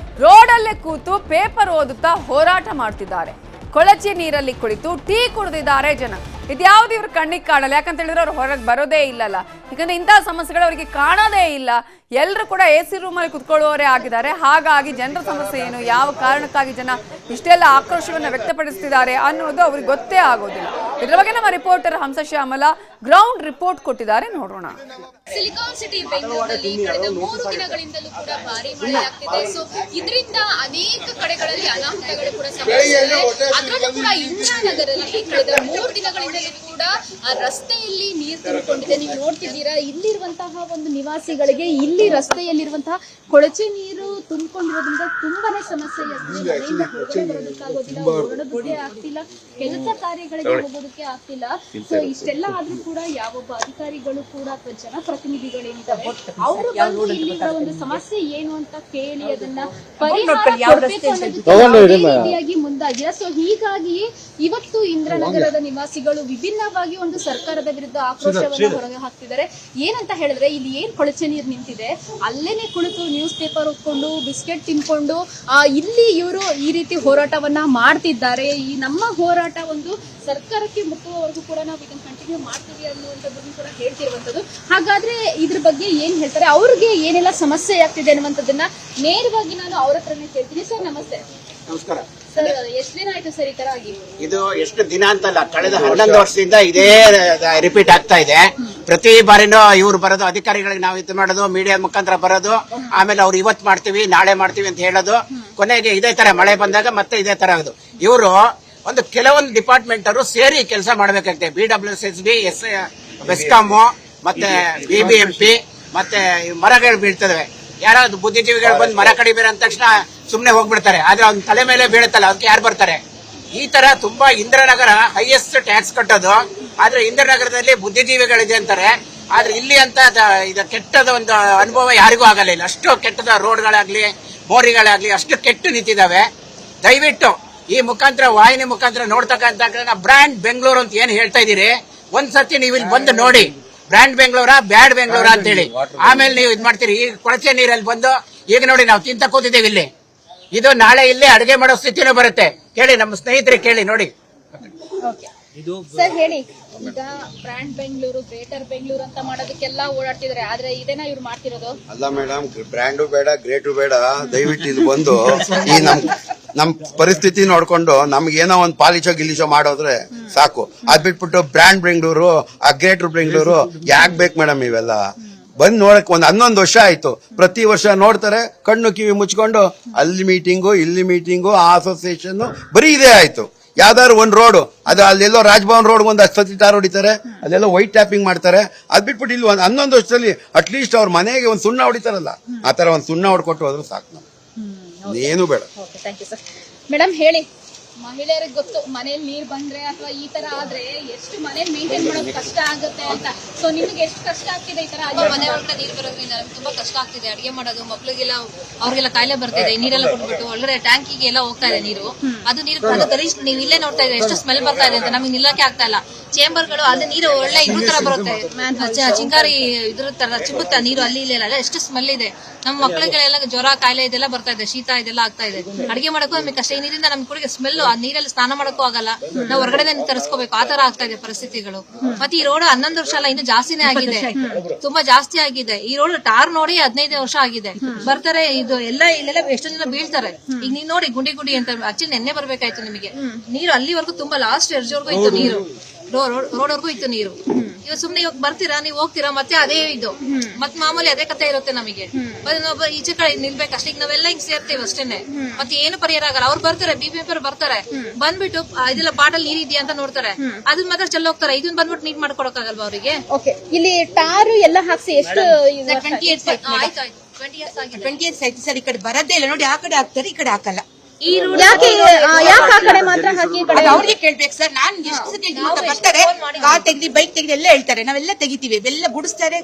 ರೋಡಲ್ಲೇ ಕೂತು ಪೇಪರ್ ಓದುತ್ತಾ ಹೋರಾಟ ಮಾಡ್ತಿದ್ದಾರೆ. ಕೊಳಚೆ ನೀರಲ್ಲಿ ಕುಳಿತು ಟೀ ಕುಡಿದಿದ್ದಾರೆ ಜನ. ಇದ್ಯಾವ್ದು ಇವ್ರ ಕಣ್ಣಿಗೆ ಕಾಣಲ್ಲ. ಯಾಕಂತ ಹೇಳಿದ್ರೆ ಅವ್ರು ಹೊರಗೆ ಬರೋದೇ ಇಲ್ಲಲ್ಲ. ಯಾಕಂದ್ರೆ ಇಂತಹ ಸಮಸ್ಯೆಗಳು ಅವರಿಗೆ ಕಾಣೋದೇ ಇಲ್ಲ. ಎಲ್ಲರೂ ಕೂಡ AC ರೂಮಲ್ಲಿ ಕುತ್ಕೊಳ್ಳುವವರೇ ಆಗಿದ್ದಾರೆ. ಹಾಗಾಗಿ ಜನರ ಸಮಸ್ಯೆ ಏನು, ಯಾವ ಕಾರಣಕ್ಕಾಗಿ ಜನ ಇಷ್ಟೆಲ್ಲ ಆಕ್ರೋಶವನ್ನು ವ್ಯಕ್ತಪಡಿಸ್ತಿದ್ದಾರೆ ಅನ್ನೋದು ಅವ್ರಿಗೆ ಗೊತ್ತೇ ಆಗೋದಿಲ್ಲ. ಇದ್ರ ಬಗ್ಗೆ ನಮ್ಮ ರಿಪೋರ್ಟರ್ ಹಂಸ ಶ್ಯಾಮಲ ಗ್ರೌಂಡ್ ರಿಪೋರ್ಟ್ ಕೊಟ್ಟಿದ್ದಾರೆ, ನೋಡೋಣ. ಸಿಲಿಕಾನ್ ಸಿಟಿ ಬೆಂಗಳೂರಿನಲ್ಲಿ ಕಳೆದ 3 ದಿನಗಳಿಂದಲೂ ಕೂಡ ಭಾರಿ ಮಳೆ ಆಗ್ತಿದೆ. ಸೊ ಇದರಿಂದ ಅನೇಕ ಕಡೆಗಳಲ್ಲಿ ಅನಾಹುತಗಳು ಕೂಡ ಸಂಭವಿಸಿದೆ. ಅದರಲ್ಲೂ ಕೂಡ ಇಂದಿರಾನಗರಲ್ಲಿ ಕಳೆದ 3 ದಿನಗಳಿಂದಲೂ ಕೂಡ ರಸ್ತೆಯಲ್ಲಿ ನೀರು ತುಂಬಿಕೊಂಡಿದೆ. ನೀವು ನೋಡ್ತಿದ್ದೀರಾ, ಇಲ್ಲಿರುವಂತಹ ಒಂದು ನಿವಾಸಿಗಳಿಗೆ ಇಲ್ಲಿ ರಸ್ತೆಯಲ್ಲಿರುವಂತಹ ಕೊಳಚೆ ನೀರು ತುಂಬಿಕೊಂಡಿರೋದ್ರಿಂದ ತುಂಬಾನೇ ಸಮಸ್ಯೆ ಆಗ್ತಿದೆ. ಮನೆಯಿಂದ ಹೊರಗಡೆ ಬರೋದಕ್ಕಾಗೋದಿಲ್ಲ, ಓಡಾಡೋದಕ್ಕೆ ಆಗ್ತಿಲ್ಲ, ಕೆಲಸ ಕಾರ್ಯಗಳಿಗೆ ಹೋಗೋದಕ್ಕೆ ಆಗ್ತಿಲ್ಲ. ಸೊ ಇಷ್ಟೆಲ್ಲ ಆದ್ರೂ ಕೂಡ ಯಾವೊಬ್ಬ ಅಧಿಕಾರಿಗಳು ಕೂಡ ಅಥವಾ ಜನಪ್ರತಿನಿಧಿಗಳೇನಿದ್ದಾರೆ ಅವರು ಬಂದು ಇಲ್ಲಿನ ಒಂದು ಸಮಸ್ಯೆ ಏನು ಅಂತ ಕೇಳಿ ಅದನ್ನ ಪರಿಹಾರವಾಗಿ ಮುಂದಾಗಿಲ್ಲ. ಸೊ ಹೀಗಾಗಿ ಇವತ್ತು ಇಂದಿರಾನಗರದ ನಿವಾಸಿಗಳು ವಿಭಿನ್ನವಾಗಿ ಒಂದು ಸರ್ಕಾರದ ವಿರುದ್ಧ ಆಕ್ರೋಶವನ್ನು ಹೊರಗೆ ಹಾಕ್ತಿದ್ದಾರೆ. ಏನಂತ ಹೇಳಿದ್ರೆ, ಇಲ್ಲಿ ಏನ್ ಕೊಳಚೆ ನೀರು ನಿಂತಿದೆ ಅಲ್ಲೇನೆ ಕುಳಿತು ನ್ಯೂಸ್ ಪೇಪರ್ ಓದ್ಕೊಂಡು ಬಿಸ್ಕೆಟ್ ತಿನ್ಕೊಂಡು ಇಲ್ಲಿ ಇವರು ಈ ರೀತಿ ಹೋರಾಟವನ್ನ ಮಾಡ್ತಿದ್ದಾರೆ. ಈ ನಮ್ಮ ಹೋರಾಟ ಒಂದು ಸರ್ಕಾರಕ್ಕೆ ಮುಟ್ಟುವವರೆಗೂ ಕೂಡ ನಾವು ಇದನ್ನ ಕಂಟಿನ್ಯೂ ಮಾಡ್ತೀವಿ ಅನ್ನುವಂಥದ್ದನ್ನು ಕೂಡ ಹೇಳ್ತಿರುವಂತದ್ದು. ಹಾಗಾದ್ರೆ ಇದ್ರ ಬಗ್ಗೆ ಏನ್ ಹೇಳ್ತಾರೆ, ಅವ್ರಿಗೆ ಏನೆಲ್ಲ ಸಮಸ್ಯೆ ಆಗ್ತಿದೆ ಅನ್ನುವಂಥದ್ದನ್ನ ನೇರವಾಗಿ ನಾನು ಅವ್ರ ಹತ್ರನೇ ಕೇಳ್ತೀನಿ. ಸರ್ ನಮಸ್ತೆ. ನಮಸ್ಕಾರ ಸರ್, ಎಷ್ಟು ದಿನ ಆಯ್ತು ಸರ್ ಈ ತರ ಆಗಿ? ಇದು ಎಷ್ಟು ದಿನ ಅಂತಲ್ಲ, ಕಳೆದ 11 ವರ್ಷದಿಂದ ಇದೇ ರಿಪೀಟ್ ಆಗ್ತಾ ಇದೆ. ಪ್ರತಿ ಬಾರಿನೂ ಇವ್ರು ಬರೋದು, ಅಧಿಕಾರಿಗಳಿಗೆ ನಾವು ಇದು ಮಾಡೋದು, ಮೀಡಿಯಾ ಮುಖಾಂತರ ಬರೋದು, ಆಮೇಲೆ ಅವ್ರು ಇವತ್ತು ಮಾಡ್ತೀವಿ ನಾಳೆ ಮಾಡ್ತೀವಿ ಅಂತ ಹೇಳೋದು, ಕೊನೆಗೆ ಇದೇ ತರ ಮಳೆ ಬಂದಾಗ ಮತ್ತೆ ಇದೇ ತರ ಆಗೋದು. ಇವರು ಒಂದು ಕೆಲವೊಂದು ಡಿಪಾರ್ಟ್ಮೆಂಟ್ ಅವರು ಸೇರಿ ಕೆಲಸ ಮಾಡಬೇಕಾಗ್ತದೆ. ಬಿಡಬ್ಲ್ಯೂಎಸ್ಎಸ್ಬಿ, ಬೆಸ್ಕಾಂ, ಮತ್ತೆ ಬಿಬಿಎಂಪಿ, ಮತ್ತೆ ಮರಗಳು ಬೀಳ್ತದೆ. ಯಾರಾದ್ರು ಬುದ್ಧಿಜೀವಿಗಳು ಬಂದು ಮರ ಕಡಿಬೇರೆ ಅಂದ ತಕ್ಷಣ ಸುಮ್ನೆ ಹೋಗ್ಬಿಡ್ತಾರೆ. ಆದ್ರೆ ಅವ್ನ ತಲೆ ಮೇಲೆ ಬೀಳುತ್ತಲ್ಲ, ಅದಕ್ಕೆ ಯಾರು ಬರ್ತಾರೆ? ಈ ತರ ತುಂಬಾ ಇಂದಿರಾನಗರ ಹೈಯೆಸ್ಟ್ ಟ್ಯಾಕ್ಸ್ ಕಟ್ಟೋದು, ಆದ್ರೆ ಇಂದಿರಾನಗರದಲ್ಲಿ ಬುದ್ಧಿಜೀವಿಗಳಿದೆ ಅಂತಾರೆ. ಆದ್ರೆ ಇಲ್ಲಿ ಅಂತ ಇದು ಕೆಟ್ಟದ ಒಂದು ಅನುಭವ ಯಾರಿಗೂ ಆಗಲ್ಲ. ಇಲ್ಲ ಅಷ್ಟು ಕೆಟ್ಟದ ರೋಡ್ಗಳಾಗ್ಲಿ ಮೋರಿಗಳಾಗ್ಲಿ ಅಷ್ಟು ಕೆಟ್ಟು ನಿಂತಿದ್ದಾವೆ. ದಯವಿಟ್ಟು ಈ ಮುಖಾಂತರ ವಾಹಿನಿ ಮುಖಾಂತರ ನೋಡ್ತಕ್ಕಂಥ ಬ್ರ್ಯಾಂಡ್ ಬೆಂಗಳೂರು ಅಂತ ಏನ್ ಹೇಳ್ತಾ ಇದೀರಿ, ಒಂದ್ಸತಿ ನೀವು ಇಲ್ಲಿ ಬಂದು ನೋಡಿ ಬ್ರ್ಯಾಂಡ್ ಬೆಂಗಳೂರ ಬ್ಯಾಡ್ ಬೆಂಗಳೂರ ಅಂತ ಹೇಳಿ. ಆಮೇಲೆ ನೀವು ಇದ್ ಮಾಡ್ತೀರಿ. ಈ ಕೊಳಚೆ ನೀರಲ್ಲಿ ಬಂದು ಈಗ ನೋಡಿ ನಾವು ತಿಂತ ಕೂತಿದ್ದೇವೆ ಇಲ್ಲಿ. ಇದು ನಾಳೆ ಇಲ್ಲಿ ಅಡುಗೆ ಮಾಡೋ ಸ್ಥಿತಿನೂ ಬರುತ್ತೆ. ಕೇಳಿ, ನಮ್ಮ ಸ್ನೇಹಿತರಿಗೆ ಕೇಳಿ ನೋಡಿ. ಸರ್ ಹೇಳಿ, ಈಗ ಬ್ರ್ಯಾಂಡ್ ಬೆಂಗಳೂರು ಗ್ರೇಟರ್ ಬೆಂಗಳೂರು ಅಂತ ಮಾಡೋದಕ್ಕೆಲ್ಲ ಓಡಾಡ್ತಿದ್ದಾರೆ, ಆದ್ರೆ ಇದೇನಾ ಇವ್ರು ಮಾಡ್ತಿರೋದು? ಅಲ್ಲ ಮೇಡಮ್, ಬ್ರ್ಯಾಂಡು ಬೇಡ ಗ್ರೇಟು ಬೇಡ, ದಯವಿಟ್ಟು ಇಲ್ಲಿ ಬಂದು ಈ ನಮ್ ಪರಿಸ್ಥಿತಿ ನೋಡ್ಕೊಂಡು ನಮ್ಗೇನೋ ಒಂದು ಪಾಲಿಶೋ ಗಿಲಿಶೋ ಮಾಡೋದ್ರೆ ಸಾಕು. ಅದ್ ಬಿಟ್ಬಿಟ್ಟು ಬ್ರ್ಯಾಂಡ್ ಬೆಂಗಳೂರು ಆ ಗ್ರೇಟರ್ ಬೆಂಗಳೂರು ಯಾಕೆ ಬೇಕು ಮೇಡಮ್? ಇವೆಲ್ಲ ಬಂದ್ ನೋಡಕ್ 11 ವರ್ಷ ಆಯ್ತು. ಪ್ರತಿ ವರ್ಷ ನೋಡ್ತಾರೆ, ಕಣ್ಣು ಕಿವಿ ಮುಚ್ಕೊಂಡು ಅಲ್ಲಿ ಮೀಟಿಂಗು ಇಲ್ಲಿ ಮೀಟಿಂಗು ಆ ಅಸೋಸಿಯೇಷನ್ ಬರೀ ಇದೇ ಆಯ್ತು. ಯಾವ್ದಾದ್ರು ಒಂದ್ ರೋಡ್ ಅದು ಅಲ್ಲೆಲ್ಲೋ ರಾಜಭವನ್ ರೋಡ್ ಒಂದು 10 ತಾರ ಹೊಡಿತಾರೆ, ಅಲ್ಲೆಲ್ಲೋ ವೈಟ್ ಟ್ಯಾಪಿಂಗ್ ಮಾಡ್ತಾರೆ. ಅದ್ ಬಿಟ್ಬಿಟ್ಟು ಇಲ್ಲಿ 11 ವರ್ಷದಲ್ಲಿ ಅಟ್ಲೀಸ್ಟ್ ಅವ್ರ ಮನೆಗೆ ಒಂದ್ ಸುಣ್ಣ ಹೊಡಿತಾರಲ್ಲ, ಆ ತರ ಒಂದ್ ಸುಣ್ಣ ಹೊಡ್ಕೊಟ್ಟು ಹೋದ್ರೆ ಸಾಕು. ಏನು ಬೇಡ. ಮೇಡಮ್ ಹೇಳಿ, ಮಹಿಳೆಯರಿಗೆ ಗೊತ್ತು ಮನೇಲಿ ನೀರ್ ಬಂದ್ರೆ ಅಥವಾ ಈ ತರ ಆದ್ರೆ ಎಷ್ಟು ಮನೇಲಿ ಮೇಂಟೈನ್ ಮಾಡೋದು ಕಷ್ಟ ಆಗುತ್ತೆ ಅಂತ. ಸೊ ನಿಮ್ಗೆ ಎಷ್ಟು ಕಷ್ಟ ಆಗ್ತಿದೆ ಈ ತರ? ಮನೆ ಒಳಗಡೆ ನೀರು ಬರೋದ್ರಿಂದ ನಮ್ಗೆ ತುಂಬಾ ಕಷ್ಟ ಆಗ್ತಿದೆ. ಅಡಿಗೆ ಮಾಡೋದು, ಮಕ್ಳಿಗೆಲ್ಲ ಅವ್ರಿಗೆಲ್ಲ ಕಾಯಿಲೆ ಬರ್ತಿದೆ. ನೀರೆಲ್ಲ ಕೊಟ್ಬಿಟ್ಟು ಒಳಗಡೆ ಟ್ಯಾಂಕಿಗೆ ಎಲ್ಲ ಹೋಗ್ತಾ ಇದೆ ನೀರು. ಅದು ನೀರು ಗಲೀಜ್ ನೀವು ಇಲ್ಲೇ ನೋಡ್ತಾ ಇದ್ರೆ ಎಷ್ಟು ಸ್ಮೆಲ್ ಬರ್ತಾ ಇದೆ ಅಂತ ನಮಗೆ ನಿಲ್ಲಕ್ಕೆ ಆಗ್ತಾ ಇಲ್ಲ. ಚೇಂಬರ್ಗಳು ಅಲ್ಲಿ ನೀರು ಒಳ್ಳೆ ಇದ್ರ ತರ ಬರುತ್ತೆ, ಚಿಂಗಾರಿ ಇದ್ರ ತರ ಚಿಮ್ಮುತ್ತ ನೀರು ಅಲ್ಲಿ ಇಲ್ಲ, ಎಷ್ಟು ಸ್ಮೆಲ್ ಇದೆ. ನಮ್ಮ ಮಕ್ಳಿಗೆಲ್ಲ ಜ್ವರ ಕಾಯಿಲೆ ಇದೆಲ್ಲ ಬರ್ತಾ ಇದೆ, ಶೀತ ಇದೆಲ್ಲ ಆಗ್ತಾ ಇದೆ. ಅಡಿಗೆ ಮಾಡಕ್ಕೂ ನಮಗೆ ಕಷ್ಟ. ಈ ನೀರಿಂದ ನಮ್ ಕೂಡ ಸ್ಮೆಲ್, ಆ ನೀರಲ್ಲಿ ಸ್ನಾನ ಮಾಡಕ್ಕೂ ಆಗಲ್ಲ. ನಾವು ಹೊರಗಡೆ ತರಿಸ್ಕೋಬೇಕು, ಆ ತರ ಆಗ್ತಾ ಇದೆ ಪರಿಸ್ಥಿತಿಗಳು. ಮತ್ತೆ ಈ ರೋಡ್ 11 ವರ್ಷ ಅಲ್ಲ, ಇನ್ನು ಜಾಸ್ತಿನೇ ಆಗಿದೆ, ತುಂಬಾ ಜಾಸ್ತಿ ಆಗಿದೆ. ಈ ರೋಡ್ ಟಾರ್ ನೋಡಿ 15 ವರ್ಷ ಆಗಿದೆ. ಬರ್ತಾರೆ, ಇದು ಎಲ್ಲ ಇಲ್ಲೆಲ್ಲ ಎಷ್ಟೋ ಜನ ಬೀಳ್ತಾರೆ. ಈಗ ನೀವ್ ನೋಡಿ ಗುಂಡಿ ಗುಂಡಿ ಅಂತ ಆಕ್ಚುಲಿ ನೆನ್ನೆ ಬರ್ಬೇಕಾಯ್ತು ನಿಮಗೆ. ನೀರು ಅಲ್ಲಿವರೆಗೂ ತುಂಬಾ ಲಾಸ್ಟ್ ಎರ್ಜವರೆಗೂ ಇತ್ತು ನೀರು, ರೋಡ್ವರೆಗೂ ಇತ್ತು ನೀರು. ಇವಾಗ ಸುಮ್ನೆ ಇವಾಗ ಬರ್ತೀರಾ, ನೀವು ಹೋಗ್ತೀರಾ, ಮತ್ತೆ ಅದೇ ಇದು ಮತ್ ಮಾಮೂಲಿ ಅದೇ ಕತೆ ಇರುತ್ತೆ ನಮಗೆ. ಈಚೆ ಕಡೆ ನಿಲ್ಬೇಕಷ್ಟೇ. ಈಗ ನಾವೆಲ್ಲ ಹಿಂಗ್ ಸೇರ್ತೀವಿ ಅಷ್ಟೇನೆ, ಮತ್ತೆ ಏನು ಪರಿಹಾರ ಆಗಲ್ಲ. ಅವ್ರು ಬರ್ತಾರೆ, BBMP ಬರ್ತಾರೆ, ಬಂದ್ಬಿಟ್ಟು ಇದೆಲ್ಲ ಬಾಟಲ್ ನೀರ್ ಇದೆಯಾ ಅಂತ ನೋಡ್ತಾರೆ, ಅದನ್ನ ಮಾತ್ರ ಚೆಲ್ಲ ಹೋಗ್ತಾರೆ. ಇದನ್ನ ಬಂದ್ಬಿಟ್ಟು ನೀಟ್ ಮಾಡ್ಕೊಡಕ್ಕಾಗಲ್ವಾ ಅವರಿಗೆ? ಇಲ್ಲಿ ಟಾರು ಎಲ್ಲ ಹಾಕ್ಸಿ ಎಷ್ಟು 20 years ಆಯ್ತು ಸರ್. ಈ ಕಡೆ ಬರದೇ ಇಲ್ಲ ನೋಡಿ, ಆ ಕಡೆ ಹಾಕ್ತಾರೆ, ಈ ಕಡೆ ಹಾಕಲ್ಲ. ಯಾಕೆ ಆ ಕಡೆ ಮಾತ್ರ ಹಾಕಿ ಅವ್ರಿಗೆ ಕೇಳ್ಬೇಕು ಸರ್. ನಾನ್ ಎಷ್ಟು ಸತಿ ಬರ್ತಾರೆ, ಕಾರ್ ತೆಗ್ದಿ ಬೈಕ್ ತೆಗ್ದಿ ಎಲ್ಲ ಹೇಳ್ತಾರೆ, ನಾವೆಲ್ಲ ತೆಗಿತೀವಿ, ಎಲ್ಲ ಗುಡಿಸ್ತಾರೆ,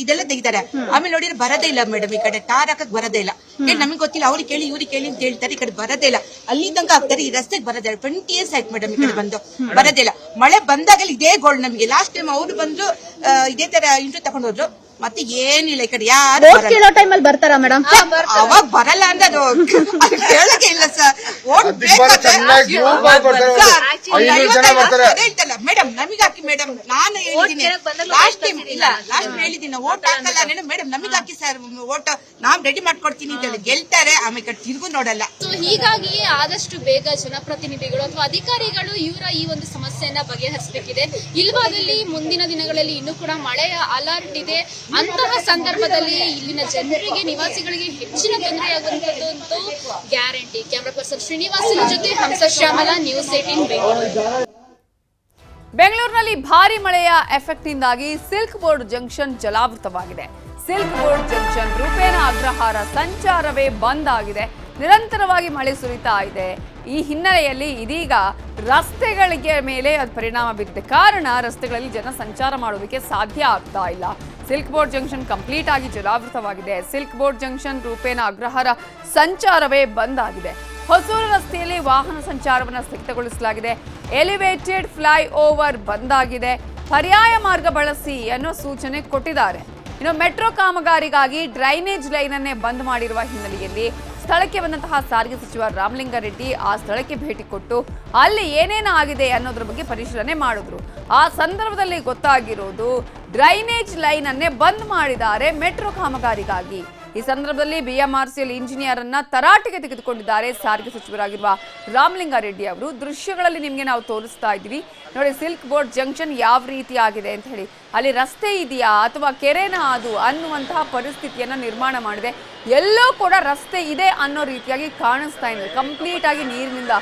ಇದೆಲ್ಲ ತೆಗಿತಾರೆ. ಆಮೇಲೆ ನೋಡಿದ್ರೆ ಬರದೇ ಇಲ್ಲ ಮೇಡಮ್, ಈ ಕಡೆ ಟಾರ್ ಹಾಕಕ್ ಬರದೇ ಇಲ್ಲ. ನಮಗೆ ಗೊತ್ತಿಲ್ಲ, ಅವ್ರಿಗೆ ಕೇಳಿ ಇವ್ರಿಗೆ ಕೇಳಿ ಅಂತ ಹೇಳ್ತಾರೆ, ಈ ಕಡೆ ಬರದೇ ಇಲ್ಲ. ಅಲ್ಲಿ ತನಕ ಹಾಕ್ತಾರೆ, ಈ ರಸ್ತೆಗೆ ಬರದೇ ಇಲ್ಲ. 20 years ಆಯ್ತು ಮೇಡಮ್ ಈ ಕಡೆ ಬಂದು, ಬರದೇ ಇಲ್ಲ. ಮಳೆ ಬಂದಾಗಲಿ ಇದೇ ಗೋಲ್ಡ್ ನಮಗೆ. ಲಾಸ್ಟ್ ಟೈಮ್ ಅವ್ರು ಬಂದ್ರು ಇದೇ ತರ ಇಂಟರ್ವ್ಯೂ ತಗೊಂಡ್ ಹೋದ್ರು, ಮತ್ತೆ ಏನಿಲ್ಲ. ಈ ಕಡೆ ಯಾರು ಟೈಮಲ್ಲಿ ಬರ್ತಾರಾ ಮೇಡಮ್? ಅವಾಗ ಬರಲ್ಲ ಅಂದ್ರೆ ಅದು ಹೇಳಕ್ಕೆ ಇಲ್ಲ ಸರ್. ಹೇಳ್ತಲ್ಲ ಮೇಡಮ್, ನಮಗ್ ಹಾಕಿ ಮೇಡಮ್. ನಾನು ಹೇಳಿದೀನಿ ಲಾಸ್ಟ್ ಟೈಮ್, ಇಲ್ಲ ಲಾಸ್ಟ್ ಹೇಳಿದೀನಿ ಓಟ್ ಹಾಕಲ್ಲ ಮೇಡಮ್, ನಮಗ್ ಹಾಕಿ ಸರ್ ಓಟ್, ನಾವ್ ರೆಡಿ ಮಾಡ್ಕೊಡ್ತೀನಿ ಅಂತ ಹೇಳಿ ಗೆಲ್ತಾರೆ. ಆಮೇಲೆ ತಿರುಗು ನೋಡಲ್ಲ. ಸೊ ಹೀಗಾಗಿ ಆದಷ್ಟು ಬೇಗ ಜನಪ್ರತಿನಿಧಿಗಳು ಅಥವಾ ಅಧಿಕಾರಿಗಳು ಇವರ ಈ ಒಂದು ಸಮಸ್ಯೆಯನ್ನ ಬಗೆಹರಿಸಬೇಕಿದೆ. ಇಲ್ವಾದಲ್ಲಿ ಮುಂದಿನ ದಿನಗಳಲ್ಲಿ ಇನ್ನೂ ಕೂಡ ಮಳೆಯ ಅಲರ್ಟ್ ಇದೆ. ಅಂತಹ ಸಂದರ್ಭದಲ್ಲಿ ಇಲ್ಲಿನ ಜನರಿಗೆ, ನಿವಾಸಿಗಳಿಗೆ ಹೆಚ್ಚಿನ ತೊಂದರೆಯಾಗುವಂತದ್ದು ಗ್ಯಾರಂಟಿ. ಕ್ಯಾಮರಾ ಪರ್ಸನ್ ಶ್ರೀನಿವಾಸನ್ ಜೊತೆ ಹಂಸ ಶ್ಯಾಮಲ, ನ್ಯೂಸ್ 18 ಬೆಂಗಳೂರು. ಬೆಂಗಳೂರಿನಲ್ಲಿ ಭಾರಿ ಮಳೆಯ ಎಫೆಕ್ಟ್ ಇಂದಾಗಿ ಸಿಲ್ಕ್ ಬೋರ್ಡ್ ಜಂಕ್ಷನ್ ಜಲಾವೃತವಾಗಿದೆ. Silk Board junction Roopena Agrahara ಸಂಚಾರವೇ ಬಂದ್ ಆಗಿದೆ. ನಿರಂತರವಾಗಿ ಮಳೆ ಸುರಿತಾ ಇದೆ. ಈ ಹಿನ್ನೆಲೆಯಲ್ಲಿ ಇದೀಗ ರಸ್ತೆಗಳಿಗೆ ಮೇಲೆ ಅದು ಪರಿಣಾಮ ಬೀರಿದೆ. ಕಾರಣ ರಸ್ತೆಗಳಲ್ಲಿ ಜನ ಸಂಚಾರ ಮಾಡೋದಕ್ಕೆ ಸಾಧ್ಯ ಆಗ್ತಾ ಇಲ್ಲ. ಸಿಲ್ಕ್ ಬೋರ್ಡ್ ಜಂಕ್ಷನ್ ಕಂಪ್ಲೀಟ್ ಆಗಿ ಜಲಾವೃತವಾಗಿದೆ. Silk Board junction Roopena Agrahara ಸಂಚಾರವೇ ಬಂದ್ ಆಗಿದೆ. ಹೊಸೂರು ರಸ್ತೆಯಲ್ಲಿ ವಾಹನ ಸಂಚಾರವನ್ನು ಸ್ಥಗಿತಗೊಳಿಸಲಾಗಿದೆ. ಎಲಿವೇಟೆಡ್ ಫ್ಲೈ ಓವರ್ ಬಂದ್ ಆಗಿದೆ. ಪರ್ಯಾಯ ಮಾರ್ಗ ಬಳಸಿ ಅನ್ನೋ ಸೂಚನೆ ಕೊಟ್ಟಿದ್ದಾರೆ. ಇನ್ನು ಮೆಟ್ರೋ ಕಾಮಗಾರಿಗಾಗಿ ಡ್ರೈನೇಜ್ ಲೈನ್ ಅನ್ನೇ ಬಂದ್ ಮಾಡಿರುವ ಹಿನ್ನೆಲೆಯಲ್ಲಿ ಸ್ಥಳಕ್ಕೆ ಬಂದಂತಹ ಸಾರಿಗೆ ಸಚಿವ ರಾಮಲಿಂಗಾರೆಡ್ಡಿ ಆ ಸ್ಥಳಕ್ಕೆ ಭೇಟಿ ಕೊಟ್ಟು ಅಲ್ಲಿ ಏನೇನು ಆಗಿದೆ ಅನ್ನೋದ್ರ ಬಗ್ಗೆ ಪರಿಶೀಲನೆ ಮಾಡಿದ್ರು. ಆ ಸಂದರ್ಭದಲ್ಲಿ ಗೊತ್ತಾಗಿರೋದು ಡ್ರೈನೇಜ್ ಲೈನ್ ಅನ್ನೇ ಬಂದ್ ಮಾಡಿದ್ದಾರೆ ಮೆಟ್ರೋ ಕಾಮಗಾರಿಗಾಗಿ. ಈ ಸಂದರ್ಭದಲ್ಲಿ BMRCL ಇಂಜಿನಿಯರ್ ಅನ್ನ ತರಾಟೆಗೆ ತೆಗೆದುಕೊಂಡಿದ್ದಾರೆ ಸಾರಿಗೆ ಸಚಿವರಾಗಿರುವ ರಾಮಲಿಂಗಾರೆಡ್ಡಿ ಅವರು. ದೃಶ್ಯಗಳಲ್ಲಿ ನಿಮಗೆ ನಾವು ತೋರಿಸ್ತಾ ಇದ್ದೀವಿ ನೋಡಿ, ಸಿಲ್ಕ್ ಬೋರ್ಡ್ ಜಂಕ್ಷನ್ ಯಾವ ರೀತಿ ಆಗಿದೆ ಅಂತ ಹೇಳಿ. ಅಲ್ಲಿ ರಸ್ತೆ ಇದೆಯಾ ಅಥವಾ ಕೆರೆನ ಅದು ಅನ್ನುವಂತಹ ಪರಿಸ್ಥಿತಿಯನ್ನ ನಿರ್ಮಾಣ ಮಾಡಿದೆ. ಎಲ್ಲೋ ಕೂಡ ರಸ್ತೆ ಇದೆ ಅನ್ನೋ ರೀತಿಯಾಗಿ ಕಾಣಿಸ್ತಾ ಇದೆ. ಕಂಪ್ಲೀಟ್ ಆಗಿ ನೀರಿನಿಂದ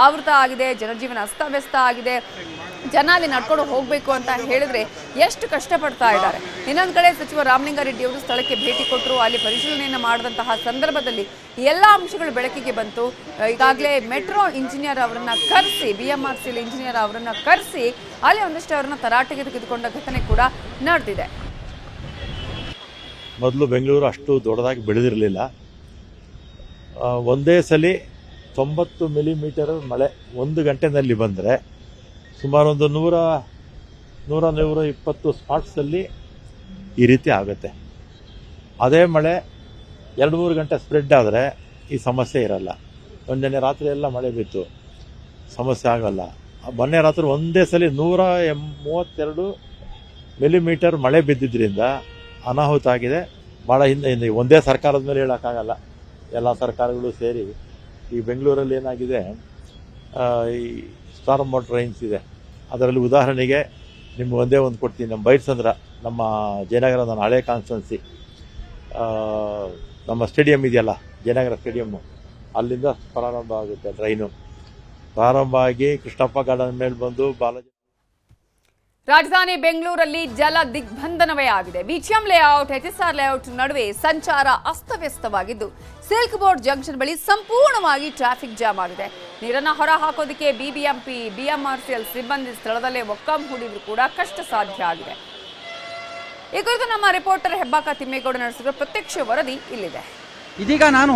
ಆವೃತ ಆಗಿದೆ. ಜನಜೀವನ ಅಸ್ತವ್ಯಸ್ತ ಆಗಿದೆ. ಜನ ಅಲ್ಲಿ ನಡ್ಕೊಂಡು ಹೋಗಬೇಕು ಅಂತ ಹೇಳಿದ್ರೆ ಎಷ್ಟು ಕಷ್ಟಪಡ್ತಾ ಇದ್ದಾರೆ. ಇನ್ನೊಂದು ಕಡೆ ಸಚಿವ ರಾಮಲಿಂಗಾರೆಡ್ಡಿ ಅವರು ಸ್ಥಳಕ್ಕೆ ಭೇಟಿ ಕೊಟ್ಟರು. ಅಲ್ಲಿ ಪರಿಶೀಲನೆಯನ್ನು ಮಾಡಿದಂತಹ ಸಂದರ್ಭದಲ್ಲಿ ಎಲ್ಲ ಅಂಶಗಳು ಬೆಳಕಿಗೆ ಬಂತು. ಈಗಾಗಲೇ ಮೆಟ್ರೋ ಇಂಜಿನಿಯರ್ ಅವರನ್ನ ಕರೆಸಿ, BMRCL ಇಂಜಿನಿಯರ್ ಅವರನ್ನ ಕರೆಸಿ ಅಲ್ಲಿ ಒಂದಷ್ಟು ಅವರನ್ನ ತರಾಟೆಗೆ ತೆಗೆದುಕೊಂಡ ಘಟನೆ ಕೂಡ ನಡೆದಿದೆ. ಮೊದಲು ಬೆಂಗಳೂರು ಅಷ್ಟು ದೊಡ್ಡದಾಗಿ ಬೆಳೆದಿರಲಿಲ್ಲ. ಒಂದೇ ಸಲ 90 ಮಿಲಿಮೀಟರ್ ಮಳೆ ಒಂದು ಗಂಟೆನಲ್ಲಿ ಬಂದರೆ ಸುಮಾರು ಒಂದು 100-120 ಸ್ಪಾಟ್ಸಲ್ಲಿ ಈ ರೀತಿ ಆಗುತ್ತೆ. ಅದೇ ಮಳೆ 2-3 ಗಂಟೆ ಸ್ಪ್ರೆಡ್ ಆದರೆ ಈ ಸಮಸ್ಯೆ ಇರಲ್ಲ. ಒಂದನೇ ರಾತ್ರಿ ಎಲ್ಲ ಮಳೆ ಬಿತ್ತು, ಸಮಸ್ಯೆ ಆಗಲ್ಲ. ಮೊನ್ನೆ ರಾತ್ರಿ ಒಂದೇ ಸಲ 132 ಮಿಲಿಮೀಟರ್ ಮಳೆ ಬಿದ್ದಿದ್ದರಿಂದ ಅನಾಹುತ ಆಗಿದೆ. ಭಾಳ ಹಿಂದೆ ಒಂದೇ ಸರ್ಕಾರದ ಮೇಲೆ ಹೇಳೋಕ್ಕಾಗಲ್ಲ, ಎಲ್ಲ ಸರ್ಕಾರಗಳು ಸೇರಿ ಈ ಬೆಂಗಳೂರಲ್ಲಿ ಏನಾಗಿದೆ, ಈ ಸ್ಟಾರ್ಮ್ ವಾಟರ್ ರೈನ್ಸ್ ಇದೆ. ಅದರಲ್ಲಿ ಉದಾಹರಣೆಗೆ ನಿಮ್ಗೆ ಒಂದೇ ಒಂದು ಕೊಡ್ತೀನಿ. ನಮ್ಮ ಬೈಟ್ಸಂದ್ರ, ನಮ್ಮ ಜಯನಗರ, ನನ್ನ ಹಳೆ ಕಾನ್ಸ್ಟನ್ಸಿ, ನಮ್ಮ ಸ್ಟೇಡಿಯಂ ಇದೆಯಲ್ಲ, ಜಯನಗರ ಸ್ಟೇಡಿಯಮ್ಮು, ಅಲ್ಲಿಂದ ಪ್ರಾರಂಭ ಆಗುತ್ತೆ ಡ್ರೈನು. ಪ್ರಾರಂಭ ಆಗಿ ಕೃಷ್ಣಪ್ಪ ಗಾರ್ಡನ್ ಮೇಲೆ ಬಂದು ಬಾಲಾಜಿ. ರಾಜಧಾನಿ ಬೆಂಗಳೂರಲ್ಲಿ ಜಲ ದಿಗ್ಬಂಧನವೇ ಆಗಿದೆ. BGM ಲೇಔಟ್, HSR ಲೇಔಟ್ ನಡುವೆ ಸಂಚಾರ ಅಸ್ತವ್ಯಸ್ತವಾಗಿದ್ದು ಸಿಲ್ಕ್ ಬೋರ್ಡ್ ಜಂಕ್ಷನ್ ಬಳಿ ಸಂಪೂರ್ಣವಾಗಿ ಟ್ರಾಫಿಕ್ ಜಾಮ್ ಆಗಿದೆ. ನೀರನ್ನು ಹೊರ ಹಾಕೋದಕ್ಕೆ BBMP, BMRCL ಸಿಬ್ಬಂದಿ ಸ್ಥಳದಲ್ಲೇ ಒಕ್ಕಂ ಹೂಡಿದ್ರು ಕೂಡ ಕಷ್ಟ ಸಾಧ್ಯ ಆಗಿದೆ. ಈ ಕುರಿತು ನಮ್ಮ ರಿಪೋರ್ಟರ್ ಹೆಬ್ಬಾಕ ತಿಮ್ಮೇಗೌಡ ನಡೆಸಿರುವ ಪ್ರತ್ಯಕ್ಷ ವರದಿ ಇಲ್ಲಿದೆ. ಇದೀಗ ನಾನು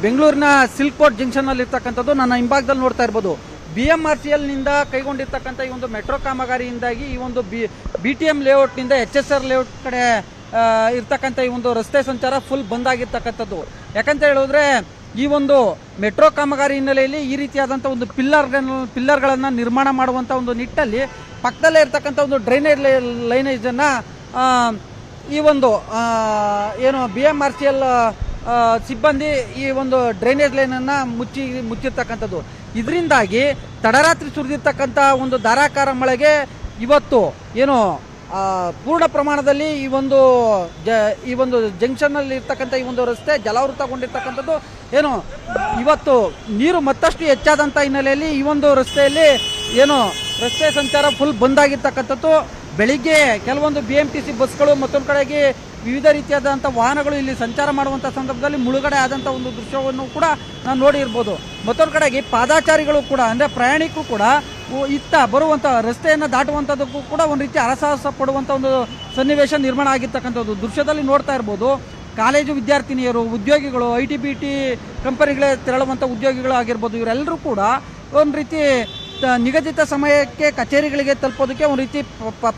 ಬೆಂಗಳೂರಿನ ಸಿಲ್ಕ್ ಬೋರ್ಡ್ ಜಂಕ್ಷನ್ ಅಲ್ಲಿ ಇರ್ತಕ್ಕಂಥದ್ದು ನನ್ನ ಹಿಂಭಾಗದಲ್ಲಿ ನೋಡ್ತಾ ಇರ್ಬೋದು. BMRCL ನಿಂದ ಕೈಗೊಂಡಿರ್ತಕ್ಕಂಥ ಈ ಒಂದು ಮೆಟ್ರೋ ಕಾಮಗಾರಿಯಿಂದಾಗಿ ಈ ಒಂದು BTM ಲೇಔಟ್ನಿಂದ HSR ಲೇಔಟ್ ಕಡೆ ಇರ್ತಕ್ಕಂಥ ಈ ಒಂದು ರಸ್ತೆ ಸಂಚಾರ ಫುಲ್ ಬಂದ್ ಆಗಿರ್ತಕ್ಕಂಥದ್ದು. ಯಾಕಂತ ಹೇಳಿದ್ರೆ ಈ ಒಂದು ಮೆಟ್ರೋ ಕಾಮಗಾರಿ ಹಿನ್ನೆಲೆಯಲ್ಲಿ ಈ ರೀತಿಯಾದಂಥ ಒಂದು ಪಿಲ್ಲರ್ಗಳನ್ನು ನಿರ್ಮಾಣ ಮಾಡುವಂಥ ಒಂದು ನಿಟ್ಟಲ್ಲಿ ಪಕ್ಕದಲ್ಲೇ ಇರ್ತಕ್ಕಂಥ ಒಂದು ಡ್ರೈನೇಜ್ ಲೈನೇಜನ್ನು ಈ ಒಂದು ಏನು BMRCL ಸಿಬ್ಬಂದಿ ಈ ಒಂದು ಡ್ರೈನೇಜ್ ಲೈನನ್ನು ಮುಚ್ಚಿರ್ತಕ್ಕಂಥದ್ದು. ಇದರಿಂದಾಗಿ ತಡರಾತ್ರಿ ಸುರಿದಿರ್ತಕ್ಕಂಥ ಒಂದು ಧಾರಾಕಾರ ಮಳೆಗೆ ಇವತ್ತು ಏನು ಪೂರ್ಣ ಪ್ರಮಾಣದಲ್ಲಿ ಈ ಒಂದು ಜಂಕ್ಷನ್ನಲ್ಲಿ ಇರ್ತಕ್ಕಂಥ ಈ ಒಂದು ರಸ್ತೆ ಜಲಾವೃತಗೊಂಡಿರ್ತಕ್ಕಂಥದ್ದು. ಏನು ಇವತ್ತು ನೀರು ಮತ್ತಷ್ಟು ಹೆಚ್ಚಾದಂಥ ಹಿನ್ನೆಲೆಯಲ್ಲಿ ಈ ಒಂದು ರಸ್ತೆಯಲ್ಲಿ ಏನು ರಸ್ತೆ ಸಂಚಾರ ಫುಲ್ ಬಂದ್ ಆಗಿರ್ತಕ್ಕಂಥದ್ದು. ಬೆಳಿಗ್ಗೆ ಕೆಲವೊಂದು BMTC ಬಸ್ಗಳು ಮತ್ತೊಂದು ಕಡೆಗೆ ವಿವಿಧ ರೀತಿಯಾದಂಥ ವಾಹನಗಳು ಇಲ್ಲಿ ಸಂಚಾರ ಮಾಡುವಂಥ ಸಂದರ್ಭದಲ್ಲಿ ಮುಳುಗಡೆ ಆದಂಥ ಒಂದು ದೃಶ್ಯವನ್ನು ಕೂಡ ನಾವು ನೋಡಿರ್ಬೋದು. ಮತ್ತೊಂದು ಕಡೆಗೆ ಪಾದಾಚಾರಿಗಳು ಕೂಡ, ಅಂದರೆ ಪ್ರಯಾಣಿಕರು ಕೂಡ ಇತ್ತ ಬರುವಂಥ ರಸ್ತೆಯನ್ನು ದಾಟುವಂಥದ್ದಕ್ಕೂ ಕೂಡ ಒಂದು ರೀತಿ ಹರಸಾಹಸ ಪಡುವಂಥ ಒಂದು ಸನ್ನಿವೇಶ ನಿರ್ಮಾಣ ಆಗಿರ್ತಕ್ಕಂಥದ್ದು ದೃಶ್ಯದಲ್ಲಿ ನೋಡ್ತಾ ಇರ್ಬೋದು. ಕಾಲೇಜು ವಿದ್ಯಾರ್ಥಿನಿಯರು, ಉದ್ಯೋಗಿಗಳು, IT-BT ಕಂಪನಿಗಳೇ ತೆರಳುವಂಥ ಉದ್ಯೋಗಿಗಳು ಆಗಿರ್ಬೋದು, ಇವರೆಲ್ಲರೂ ಕೂಡ ಒಂದು ರೀತಿ ನಿಗದಿತ ಸಮಯಕ್ಕೆ ಕಚೇರಿಗಳಿಗೆ ತಲುಪೋದಕ್ಕೆ ಒಂದು ರೀತಿ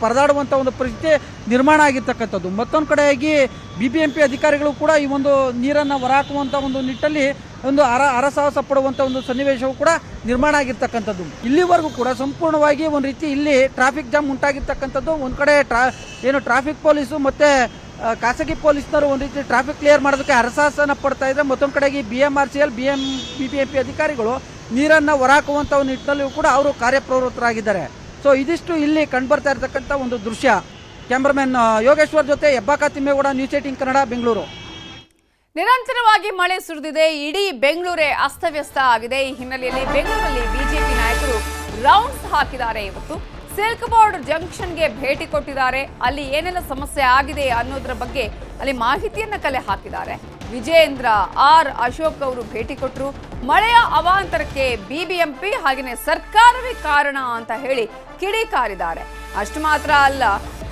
ಪರದಾಡುವಂಥ ಒಂದು ಪರಿಸ್ಥಿತಿ ನಿರ್ಮಾಣ ಆಗಿರ್ತಕ್ಕಂಥದ್ದು. ಮತ್ತೊಂದು ಕಡೆಯಾಗಿ BBMP ಅಧಿಕಾರಿಗಳು ಕೂಡ ಈ ಒಂದು ನೀರನ್ನು ಹೊರಹಾಕುವಂಥ ಒಂದು ನಿಟ್ಟಲ್ಲಿ ಒಂದು ಹರಸಾಹಸ ಪಡುವಂಥ ಒಂದು ಸನ್ನಿವೇಶವು ಕೂಡ ನಿರ್ಮಾಣ ಆಗಿರ್ತಕ್ಕಂಥದ್ದು. ಇಲ್ಲಿವರೆಗೂ ಕೂಡ ಸಂಪೂರ್ಣವಾಗಿ ಒಂದು ರೀತಿ ಇಲ್ಲಿ ಟ್ರಾಫಿಕ್ ಜಾಮ್ ಉಂಟಾಗಿರ್ತಕ್ಕಂಥದ್ದು. ಒಂದು ಕಡೆ ಏನು ಟ್ರಾಫಿಕ್ ಪೊಲೀಸು ಮತ್ತು ಖಾಸಗಿ ಪೊಲೀಸ್ನವರು ಒಂದು ರೀತಿ ಟ್ರಾಫಿಕ್ ಕ್ಲಿಯರ್ ಮಾಡೋದಕ್ಕೆ ಹರಸಾಹಸನ ಪಡ್ತಾ ಇದ್ದಾರೆ. ಮತ್ತೊಂದು ಕಡೆಗೆ BMRCL, BBMP ಅಧಿಕಾರಿಗಳು ನೀರನ್ನು ಹೊರಹಾಕುವಂಥ ಒಂದು ನಿಟ್ಟಿನಲ್ಲಿಯೂ ಕೂಡ ಅವರು ಕಾರ್ಯಪ್ರವೃತ್ತರಾಗಿದ್ದಾರೆ. ಸೊ ಇದಿಷ್ಟು ಇಲ್ಲಿ ಕಂಡುಬರ್ತಾ ಇರತಕ್ಕಂಥ ಒಂದು ದೃಶ್ಯ. ಕ್ಯಾಮ್ರಾಮನ್ ಯೋಗೇಶ್ವರ್ ಜೊತೆ ಹೆಬ್ಬಾಕ ತಿಮ್ಮೇಗೌಡ, ನ್ಯೂಸ್ 18 ಕನ್ನಡ, ಬೆಂಗಳೂರು. ನಿರಂತರವಾಗಿ ಮಳೆ ಸುರಿದಿದೆ. ಇಡೀ ಬೆಂಗಳೂರೇ ಅಸ್ತವ್ಯಸ್ತ ಆಗಿದೆ. ಈ ಹಿನ್ನೆಲೆಯಲ್ಲಿ ಬೆಂಗಳೂರಲ್ಲಿ BJP ನಾಯಕರು ರೌಂಡ್ಸ್ ಹಾಕಿದ್ದಾರೆ. ಇವತ್ತು ಸಿಲ್ಕ್ ಬೋರ್ಡ್ ಜಂಕ್ಷನ್ಗೆ ಭೇಟಿ ಕೊಟ್ಟಿದ್ದಾರೆ. ಅಲ್ಲಿ ಏನೆಲ್ಲ ಸಮಸ್ಯೆ ಆಗಿದೆ ಅನ್ನೋದ್ರ ಬಗ್ಗೆ ಅಲ್ಲಿ ಮಾಹಿತಿಯನ್ನ ಕಲೆ ಹಾಕಿದ್ದಾರೆ. ವಿಜೇಂದ್ರ, ಅಶೋಕ್ ಅವರು ಭೇಟಿ ಕೊಟ್ಟರು. ಮಳೆಯ ಅವಾಂತರಕ್ಕೆ BBMP ಹಾಗೆಯೇ ಸರ್ಕಾರವೇ ಕಾರಣ ಅಂತ ಹೇಳಿ ಕಿಡಿಕಾರಿದ್ದಾರೆ. ಅಷ್ಟು ಮಾತ್ರ ಅಲ್ಲ,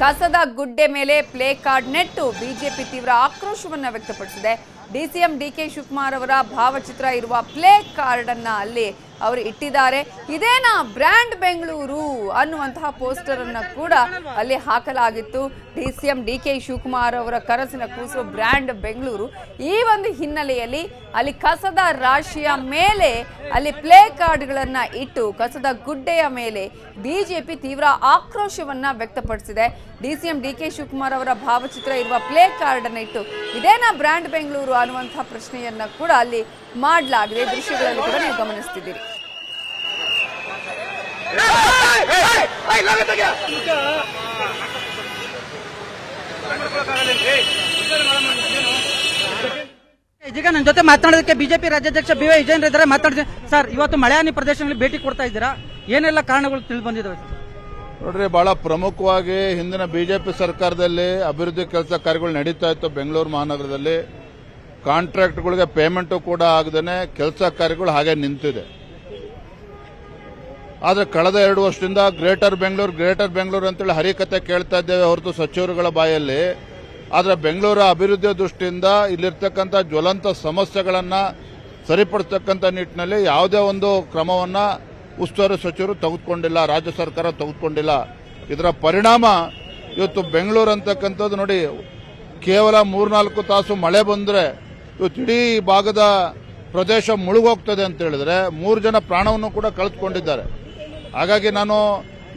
ಕಸದ ಗುಡ್ಡೆ ಮೇಲೆ ಪ್ಲೇ ಕಾರ್ಡ್ ನೆಟ್ಟು BJP ತೀವ್ರ ಆಕ್ರೋಶವನ್ನ ವ್ಯಕ್ತಪಡಿಸಿದೆ. DCM DK ಶಿವಕುಮಾರ್ ಅವರ ಭಾವಚಿತ್ರ ಇರುವ ಪ್ಲೇ ಕಾರ್ಡ್ ಅನ್ನ ಅಲ್ಲಿ ಅವರು ಇಟ್ಟಿದ್ದಾರೆ. ಇದೇನಾ ಬ್ರ್ಯಾಂಡ್ ಬೆಂಗಳೂರು ಅನ್ನುವಂತಹ ಪೋಸ್ಟರ್ ಅನ್ನ ಕೂಡ ಅಲ್ಲಿ ಹಾಕಲಾಗಿತ್ತು. DCM DK ಶಿವಕುಮಾರ್ ಅವರ ಕನಸಿನ ಕೂಸು ಬ್ರ್ಯಾಂಡ್ ಬೆಂಗಳೂರು. ಈ ಒಂದು ಹಿನ್ನೆಲೆಯಲ್ಲಿ ಅಲ್ಲಿ ಕಸದ ರಾಶಿಯ ಮೇಲೆ ಅಲ್ಲಿ ಪ್ಲೇ ಕಾರ್ಡ್ಗಳನ್ನ ಇಟ್ಟು ಕಸದ ಗುಡ್ಡೆಯ ಮೇಲೆ BJP ತೀವ್ರ ಆಕ್ರೋಶವನ್ನ ವ್ಯಕ್ತಪಡಿಸಿದೆ. DCM DK ಶಿವಕುಮಾರ್ ಅವರ ಭಾವಚಿತ್ರ ಇರುವ ಪ್ಲೇ ಕಾರ್ಡ್ ಅನ್ನ ಇಟ್ಟು ಇದೇನಾ ಬ್ರ್ಯಾಂಡ್ ಬೆಂಗಳೂರು ಅನ್ನುವಂತಹ ಪ್ರಶ್ನೆಯನ್ನ ಕೂಡ ಅಲ್ಲಿ ಮಾಡಲಾಗಿದೆ. ದೃಶ್ಯಗಳಲ್ಲಿ ಕೂಡ ನೀವು ಗಮನಿಸ್ತಿದ್ದೀರಿ. ಇದೀಗ ನನ್ನ ಜೊತೆ ಮಾತನಾಡೋದಕ್ಕೆ BJP ರಾಜ್ಯಾಧ್ಯಕ್ಷ BY ವಿಜೇಂದ್ರ ಇದ್ದಾರೆ. ಮಾತಾಡ್ತೀನಿ ಸರ್. ಇವತ್ತು ಮಳೆಹಾನಿ ಪ್ರದೇಶಗಳಲ್ಲಿ ಭೇಟಿ ಕೊಡ್ತಾ ಇದ್ದೀರಾ, ಏನೆಲ್ಲ ಕಾರಣಗಳು ತಿಳಿದು ಬಂದಿದ್ದಾವೆ ಸರ್? ನೋಡ್ರಿ, ಬಹಳ ಪ್ರಮುಖವಾಗಿ ಹಿಂದಿನ ಬಿಜೆಪಿ ಸರ್ಕಾರದಲ್ಲಿ ಅಭಿವೃದ್ಧಿ ಕೆಲಸ ಕಾರ್ಯಗಳು ನಡೀತಾ ಇತ್ತು. ಬೆಂಗಳೂರು ಮಹಾನಗರದಲ್ಲಿ ಕಾಂಟ್ರಾಕ್ಟ್ಗಳಿಗೆ ಪೇಮೆಂಟು ಕೂಡ ಆಗದೇನೆ ಕೆಲಸ ಕಾರ್ಯಗಳು ಹಾಗೆ ನಿಂತಿದೆ. ಆದರೆ ಕಳೆದ 2 ವರ್ಷದಿಂದ ಗ್ರೇಟರ್ ಬೆಂಗಳೂರು ಅಂತೇಳಿ ಹರಿಕತೆ ಕೇಳ್ತಾ ಇದ್ದೇವೆ ಹೊರತು ಸಚಿವರುಗಳ ಬಾಯಲ್ಲಿ. ಆದರೆ ಬೆಂಗಳೂರ ಅಭಿವೃದ್ಧಿಯ ದೃಷ್ಟಿಯಿಂದ ಇಲ್ಲಿರ್ತಕ್ಕಂಥ ಜ್ವಲಂತ ಸಮಸ್ಯೆಗಳನ್ನು ಸರಿಪಡಿಸ್ತಕ್ಕಂಥ ನಿಟ್ಟಿನಲ್ಲಿ ಯಾವುದೇ ಒಂದು ಕ್ರಮವನ್ನು ಉಸ್ತುವಾರಿ ಸಚಿವರು ತೆಗೆದುಕೊಂಡಿಲ್ಲ, ರಾಜ್ಯ ಸರ್ಕಾರ ತೆಗೆದುಕೊಂಡಿಲ್ಲ. ಇದರ ಪರಿಣಾಮ ಇವತ್ತು ಬೆಂಗಳೂರು ಅಂತಕ್ಕಂಥದ್ದು ನೋಡಿ, ಕೇವಲ 3-4 ತಾಸು ಮಳೆ ಬಂದರೆ ಇವತ್ತು ಇಡೀ ಭಾಗದ ಪ್ರದೇಶ ಮುಳುಗೋಗ್ತದೆ ಅಂತ ಹೇಳಿದ್ರೆ 3 ಜನ ಪ್ರಾಣವನ್ನು ಕೂಡ ಕಳೆದುಕೊಂಡಿದ್ದಾರೆ. ಹಾಗಾಗಿ ನಾನು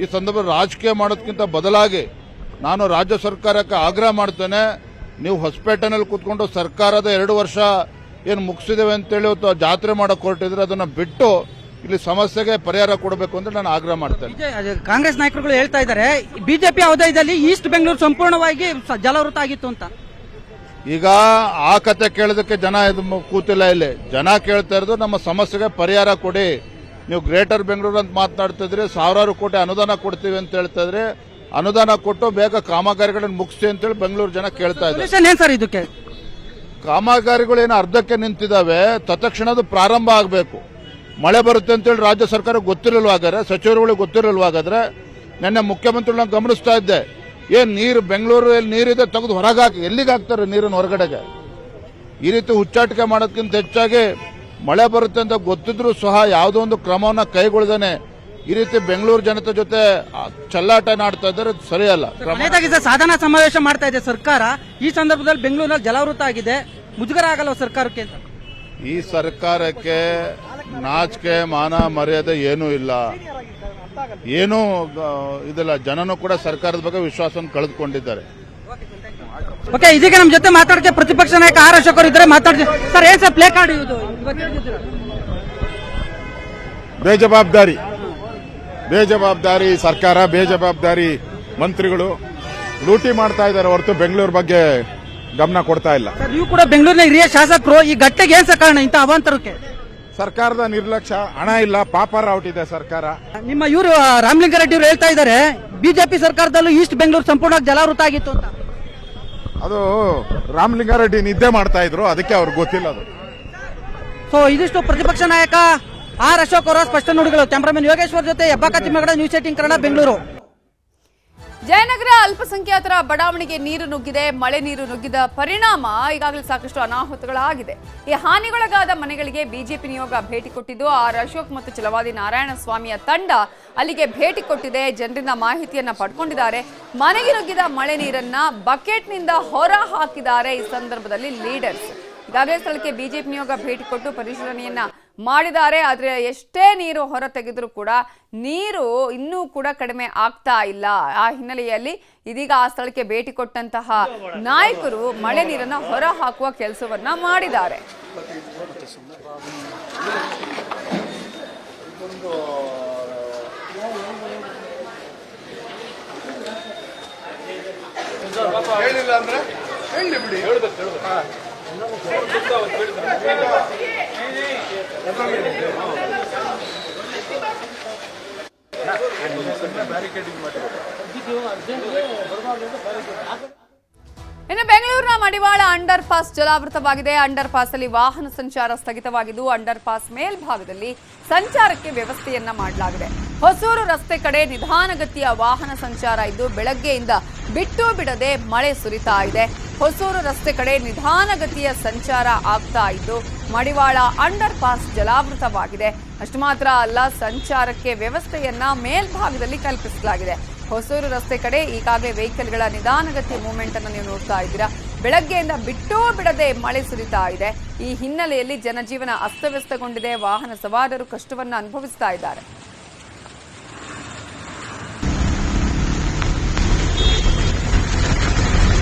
ಈ ಸಂದರ್ಭದಲ್ಲಿ ರಾಜಕೀಯ ಮಾಡೋದಕ್ಕಿಂತ ಬದಲಾಗಿ ನಾನು ರಾಜ್ಯ ಸರ್ಕಾರಕ್ಕೆ ಆಗ್ರಹ ಮಾಡ್ತೇನೆ, ನೀವು ಹೊಸಪೇಟೆನಲ್ಲಿ ಕೂತ್ಕೊಂಡು ಸರ್ಕಾರದ 2 ವರ್ಷ ಏನು ಮುಗಿಸಿದ್ದೇವೆ ಅಂತೇಳಿ ಇವತ್ತು ಜಾತ್ರೆ ಮಾಡಕ್ಕೆ ಹೊರಟಿದ್ರೆ ಅದನ್ನು ಬಿಟ್ಟು ಇಲ್ಲಿ ಸಮಸ್ಯೆಗೆ ಪರಿಹಾರ ಕೊಡಬೇಕು ಅಂತ ನಾನು ಆಗ್ರಹ ಮಾಡ್ತೇನೆ. ಕಾಂಗ್ರೆಸ್ ನಾಯಕರುಗಳು ಹೇಳ್ತಾ ಇದ್ದಾರೆ ಬಿಜೆಪಿ ಅವಧಿಯಲ್ಲಿ ಈಸ್ಟ್ ಬೆಂಗಳೂರು ಸಂಪೂರ್ಣವಾಗಿ ಜಲಾವೃತ ಆಗಿತ್ತು ಅಂತ. ಈಗ ಆ ಕತೆ ಕೇಳೋದಕ್ಕೆ ಜನ ಕೂತಿಲ್ಲ. ಇಲ್ಲಿ ಜನ ಕೇಳ್ತಾ ಇರೋದು ನಮ್ಮ ಸಮಸ್ಯೆಗೆ ಪರಿಹಾರ ಕೊಡಿ. ನೀವು ಗ್ರೇಟರ್ ಬೆಂಗಳೂರು ಅಂತ ಮಾತನಾಡ್ತಿದ್ರಿ, 1000 ಕೋಟಿ ಅನುದಾನ ಕೊಡ್ತೀವಿ ಅಂತ ಹೇಳ್ತಾ ಇದ್ರಿ. ಅನುದಾನ ಕೊಟ್ಟು ಬೇಗ ಕಾಮಗಾರಿಗಳನ್ನು ಮುಗಿಸಿ ಅಂತೇಳಿ ಬೆಂಗಳೂರು ಜನ ಕೇಳ್ತಾ ಇದ್ದಾರೆ. ಸರ್ ಇದಕ್ಕೆ ಕಾಮಗಾರಿಗಳು ಏನು ಅರ್ಧಕ್ಕೆ ನಿಂತಿದ್ದಾವೆ, ತತ್ಕ್ಷಣದ ಪ್ರಾರಂಭ ಆಗಬೇಕು. ಮಳೆ ಬರುತ್ತೆ ಅಂತೇಳಿ ರಾಜ್ಯ ಸರ್ಕಾರ ಗೊತ್ತಿರಲ್ವಾಗಾದ್ರೆ, ಸಚಿವರುಗಳಿಗೆ ಗೊತ್ತಿರಲ್ವಾಗಾದ್ರೆ, ನಿನ್ನೆ ಮುಖ್ಯಮಂತ್ರಿಗಳನ್ನ ಗಮನಿಸ್ತಾ ಇದ್ದೆ, ಏನ್ ನೀರು ಬೆಂಗಳೂರಲ್ಲಿ ನೀರಿದೆ ತೆಗೆದು ಹೊರಗೆ ಹಾಕಿ, ಎಲ್ಲಿಗೆ ಹಾಕ್ತಾರೆ ನೀರನ್ನು ಹೊರಗಡೆಗೆ? ಈ ರೀತಿ ಹುಚ್ಚಾಟಿಕೆ ಮಾಡೋದಕ್ಕಿಂತ ಹೆಚ್ಚಾಗಿ ಮಳೆ ಬರುತ್ತೆ ಅಂತ ಗೊತ್ತಿದ್ರೂ ಸಹ ಯಾವುದೋ ಒಂದು ಕ್ರಮವನ್ನು ಕೈಗೊಳ್ಳದೇನೆ ಈ ರೀತಿ ಬೆಂಗಳೂರು ಜನತೆ ಜೊತೆ ಚಲ್ಲಾಟ ನಾಡ್ತಾ ಇದ್ದಾರೆ, ಸರಿಯಲ್ಲ. ಸಾಧನಾ ಸಮಾವೇಶ ಮಾಡ್ತಾ ಇದೆ ಸರ್ಕಾರ. ಈ ಸಂದರ್ಭದಲ್ಲಿ ಬೆಂಗಳೂರಿನಲ್ಲಿ ಜಲಾವೃತ ಆಗಿದೆ, ಮುಜುಗರ ಆಗಲ್ಲ ಸರ್ಕಾರಕ್ಕೆ ಅಂತ. ಈ ಸರ್ಕಾರಕ್ಕೆ ನಾಚಿಕೆ ಮಾನ ಮರ್ಯಾದೆ ಏನೂ ಇಲ್ಲ, ಏನೂ ಇದೆಲ್ಲ. ಜನನು ಕೂಡ ಸರ್ಕಾರದ ಬಗ್ಗೆ ವಿಶ್ವಾಸವನ್ನು ಕಳೆದುಕೊಂಡಿದ್ದಾರೆ. ಓಕೆ, ಇದೀಗ ನಮ್ಮ ಜೊತೆ ಮಾತಾಡ್ತೀವಿ ಪ್ರತಿಪಕ್ಷ ನಾಯಕ ಆರ್ ಅಶೋಕ್ ಅವರು ಇದ್ದಾರೆ, ಮಾತಾಡ್ತೀವಿ. ಸರ್, ಏನ್ ಸರ್ ಪ್ಲೇ ಕಾರ್ಡ್ ಇದು? ಬೇಜವಾಬ್ದಾರಿ ಸರ್ಕಾರ, ಬೇಜವಾಬ್ದಾರಿ ಮಂತ್ರಿಗಳು ಲೂಟಿ ಮಾಡ್ತಾ ಇದ್ದಾರೆ ಹೊರತು ಬೆಂಗಳೂರು ಬಗ್ಗೆ ಗಮನ ಕೊಡ್ತಾ ಇಲ್ಲ. ನೀವು ಕೂಡ ಬೆಂಗಳೂರಿನ ಹಿರಿಯ ಶಾಸಕರು, ಈ ಘಟ್ಟಕ್ಕೆ ಏನ್ ಕಾರಣ ಇಂಥ ಅವಾಂತರಕ್ಕೆ? ಸರ್ಕಾರದ ನಿರ್ಲಕ್ಷ್ಯ, ಹಣ ಇಲ್ಲ, ಪಾಪರ ಔಟಿದೆ ಸರ್ಕಾರ. ನಿಮ್ಮ ಇವರು ರಾಮಲಿಂಗಾರೆಡ್ಡಿ ಅವರು ಹೇಳ್ತಾ ಇದ್ದಾರೆ ಬಿಜೆಪಿ ಸರ್ಕಾರದಲ್ಲೂ ಈಸ್ಟ್ ಬೆಂಗಳೂರು ಸಂಪೂರ್ಣ ಜಲಾವೃತ ಆಗಿತ್ತು ಅಂತ. ಅದು ರಾಮಲಿಂಗಾರೆಡ್ಡಿ ನಿದ್ದೆ ಮಾಡ್ತಾ ಇದ್ರು, ಅದಕ್ಕೆ ಅವ್ರಿಗೆ ಗೊತ್ತಿಲ್ಲ ಅದು. ಸೊ ಇದಿಷ್ಟು ಪ್ರತಿಪಕ್ಷ ನಾಯಕ ಆರ್ ಅಶೋಕ್ ಅವರ ಸ್ಪಷ್ಟ ನುಡಿಗಳು. ಕ್ಯಾಮರಾಮನ್ ಯೋಗೇಶ್ವರ್ ಜೊತೆ ಹೆಬ್ಬಾಕ ತಿಮ್ಮಗಡ, ನ್ಯೂಸ್ 18 ಕನ್ನಡ, ಬೆಂಗಳೂರು. ಜಯನಗರ ಅಲ್ಪಸಂಖ್ಯಾತರ ಬಡಾವಣೆಗೆ ನೀರು ನುಗ್ಗಿದೆ. ಮಳೆ ನೀರು ನುಗ್ಗಿದ ಪರಿಣಾಮ ಈಗಾಗಲೇ ಸಾಕಷ್ಟು ಅನಾಹುತಗಳಾಗಿದೆ. ಈ ಹಾನಿಗೊಳಗಾದ ಮನೆಗಳಿಗೆ ಬಿಜೆಪಿ ನಿಯೋಗ ಭೇಟಿ ಕೊಟ್ಟಿದ್ದು, ಆರ್ ಅಶೋಕ್ ಮತ್ತು ಛಲವಾದಿ ನಾರಾಯಣಸ್ವಾಮಿಯ ತಂಡ ಅಲ್ಲಿಗೆ ಭೇಟಿ ಕೊಟ್ಟಿದೆ. ಜನರಿಂದ ಮಾಹಿತಿಯನ್ನ ಪಡ್ಕೊಂಡಿದ್ದಾರೆ. ಮನೆಗೆ ನುಗ್ಗಿದ ಮಳೆ ನೀರನ್ನ ಬಕೆಟ್ನಿಂದ ಹೊರ ಹಾಕಿದ್ದಾರೆ. ಈ ಸಂದರ್ಭದಲ್ಲಿ ಲೀಡರ್ಸ್ ಈಗಾಗಲೇ ಸ್ಥಳಕ್ಕೆ ಬಿಜೆಪಿ ನಿಯೋಗ ಭೇಟಿ ಕೊಟ್ಟು ಪರಿಶೀಲನೆಯನ್ನ ಮಾಡಿದ್ದಾರೆ. ಆದರೆ ಎಷ್ಟೇ ನೀರು ಹೊರ ತೆಗೆದರೂ ಕೂಡ ನೀರು ಇನ್ನೂ ಕೂಡ ಕಡಿಮೆ ಆಗ್ತಾ ಇಲ್ಲ. ಆ ಹಿನ್ನೆಲೆಯಲ್ಲಿ ಇದೀಗ ಆ ಸ್ಥಳಕ್ಕೆ ಭೇಟಿ ಕೊಟ್ಟಂತಹ ನಾಯಕರು ಮಳೆ ನೀರನ್ನ ಹೊರ ಹಾಕುವ ಕೆಲಸವನ್ನ ಮಾಡಿದ್ದಾರೆ. ಇನ್ನು ಬೆಂಗಳೂರಿನ ಮಡಿವಾಳ ಅಂಡರ್ ಪಾಸ್ ಜಲಾವೃತವಾಗಿದೆ. ಅಂಡರ್ ಪಾಸ್ ಅಲ್ಲಿ ವಾಹನ ಸಂಚಾರ ಸ್ಥಗಿತವಾಗಿದ್ದು, ಅಂಡರ್ ಪಾಸ್ ಮೇಲ್ಭಾಗದಲ್ಲಿ ಸಂಚಾರಕ್ಕೆ ವ್ಯವಸ್ಥೆಯನ್ನ ಮಾಡಲಾಗಿದೆ. ಹೊಸೂರು ರಸ್ತೆ ಕಡೆ ನಿಧಾನಗತಿಯ ವಾಹನ ಸಂಚಾರ ಇದ್ದು, ಬೆಳಗ್ಗೆಯಿಂದ ಬಿಟ್ಟು ಬಿಡದೆ ಮಳೆ ಸುರಿತಾ ಇದೆ. ಹೊಸೂರು ರಸ್ತೆ ಕಡೆ ನಿಧಾನಗತಿಯ ಸಂಚಾರ ಆಗ್ತಾ ಇದ್ದು, ಮಡಿವಾಳ ಅಂಡರ್ ಪಾಸ್ ಜಲಾವೃತವಾಗಿದೆ. ಅಷ್ಟು ಮಾತ್ರ ಅಲ್ಲ, ಸಂಚಾರಕ್ಕೆ ವ್ಯವಸ್ಥೆಯನ್ನ ಮೇಲ್ಭಾಗದಲ್ಲಿ ಕಲ್ಪಿಸಲಾಗಿದೆ. ಹೊಸೂರು ರಸ್ತೆ ಕಡೆ ಈಗಾಗಲೇ ವೆಹಿಕಲ್ಗಳ ನಿಧಾನಗತಿಯ ಮೂವ್ಮೆಂಟ್ ಅನ್ನು ನೀವು ನೋಡ್ತಾ ಇದ್ದೀರಾ. ಬೆಳಗ್ಗೆಯಿಂದ ಬಿಟ್ಟೂ ಬಿಡದೆ ಮಳೆ ಸುರಿತಾ ಇದೆ. ಈ ಹಿನ್ನೆಲೆಯಲ್ಲಿ ಜನಜೀವನ ಅಸ್ತವ್ಯಸ್ತಗೊಂಡಿದೆ. ವಾಹನ ಸವಾರರು ಕಷ್ಟವನ್ನು ಅನುಭವಿಸ್ತಾ ಇದ್ದಾರೆ.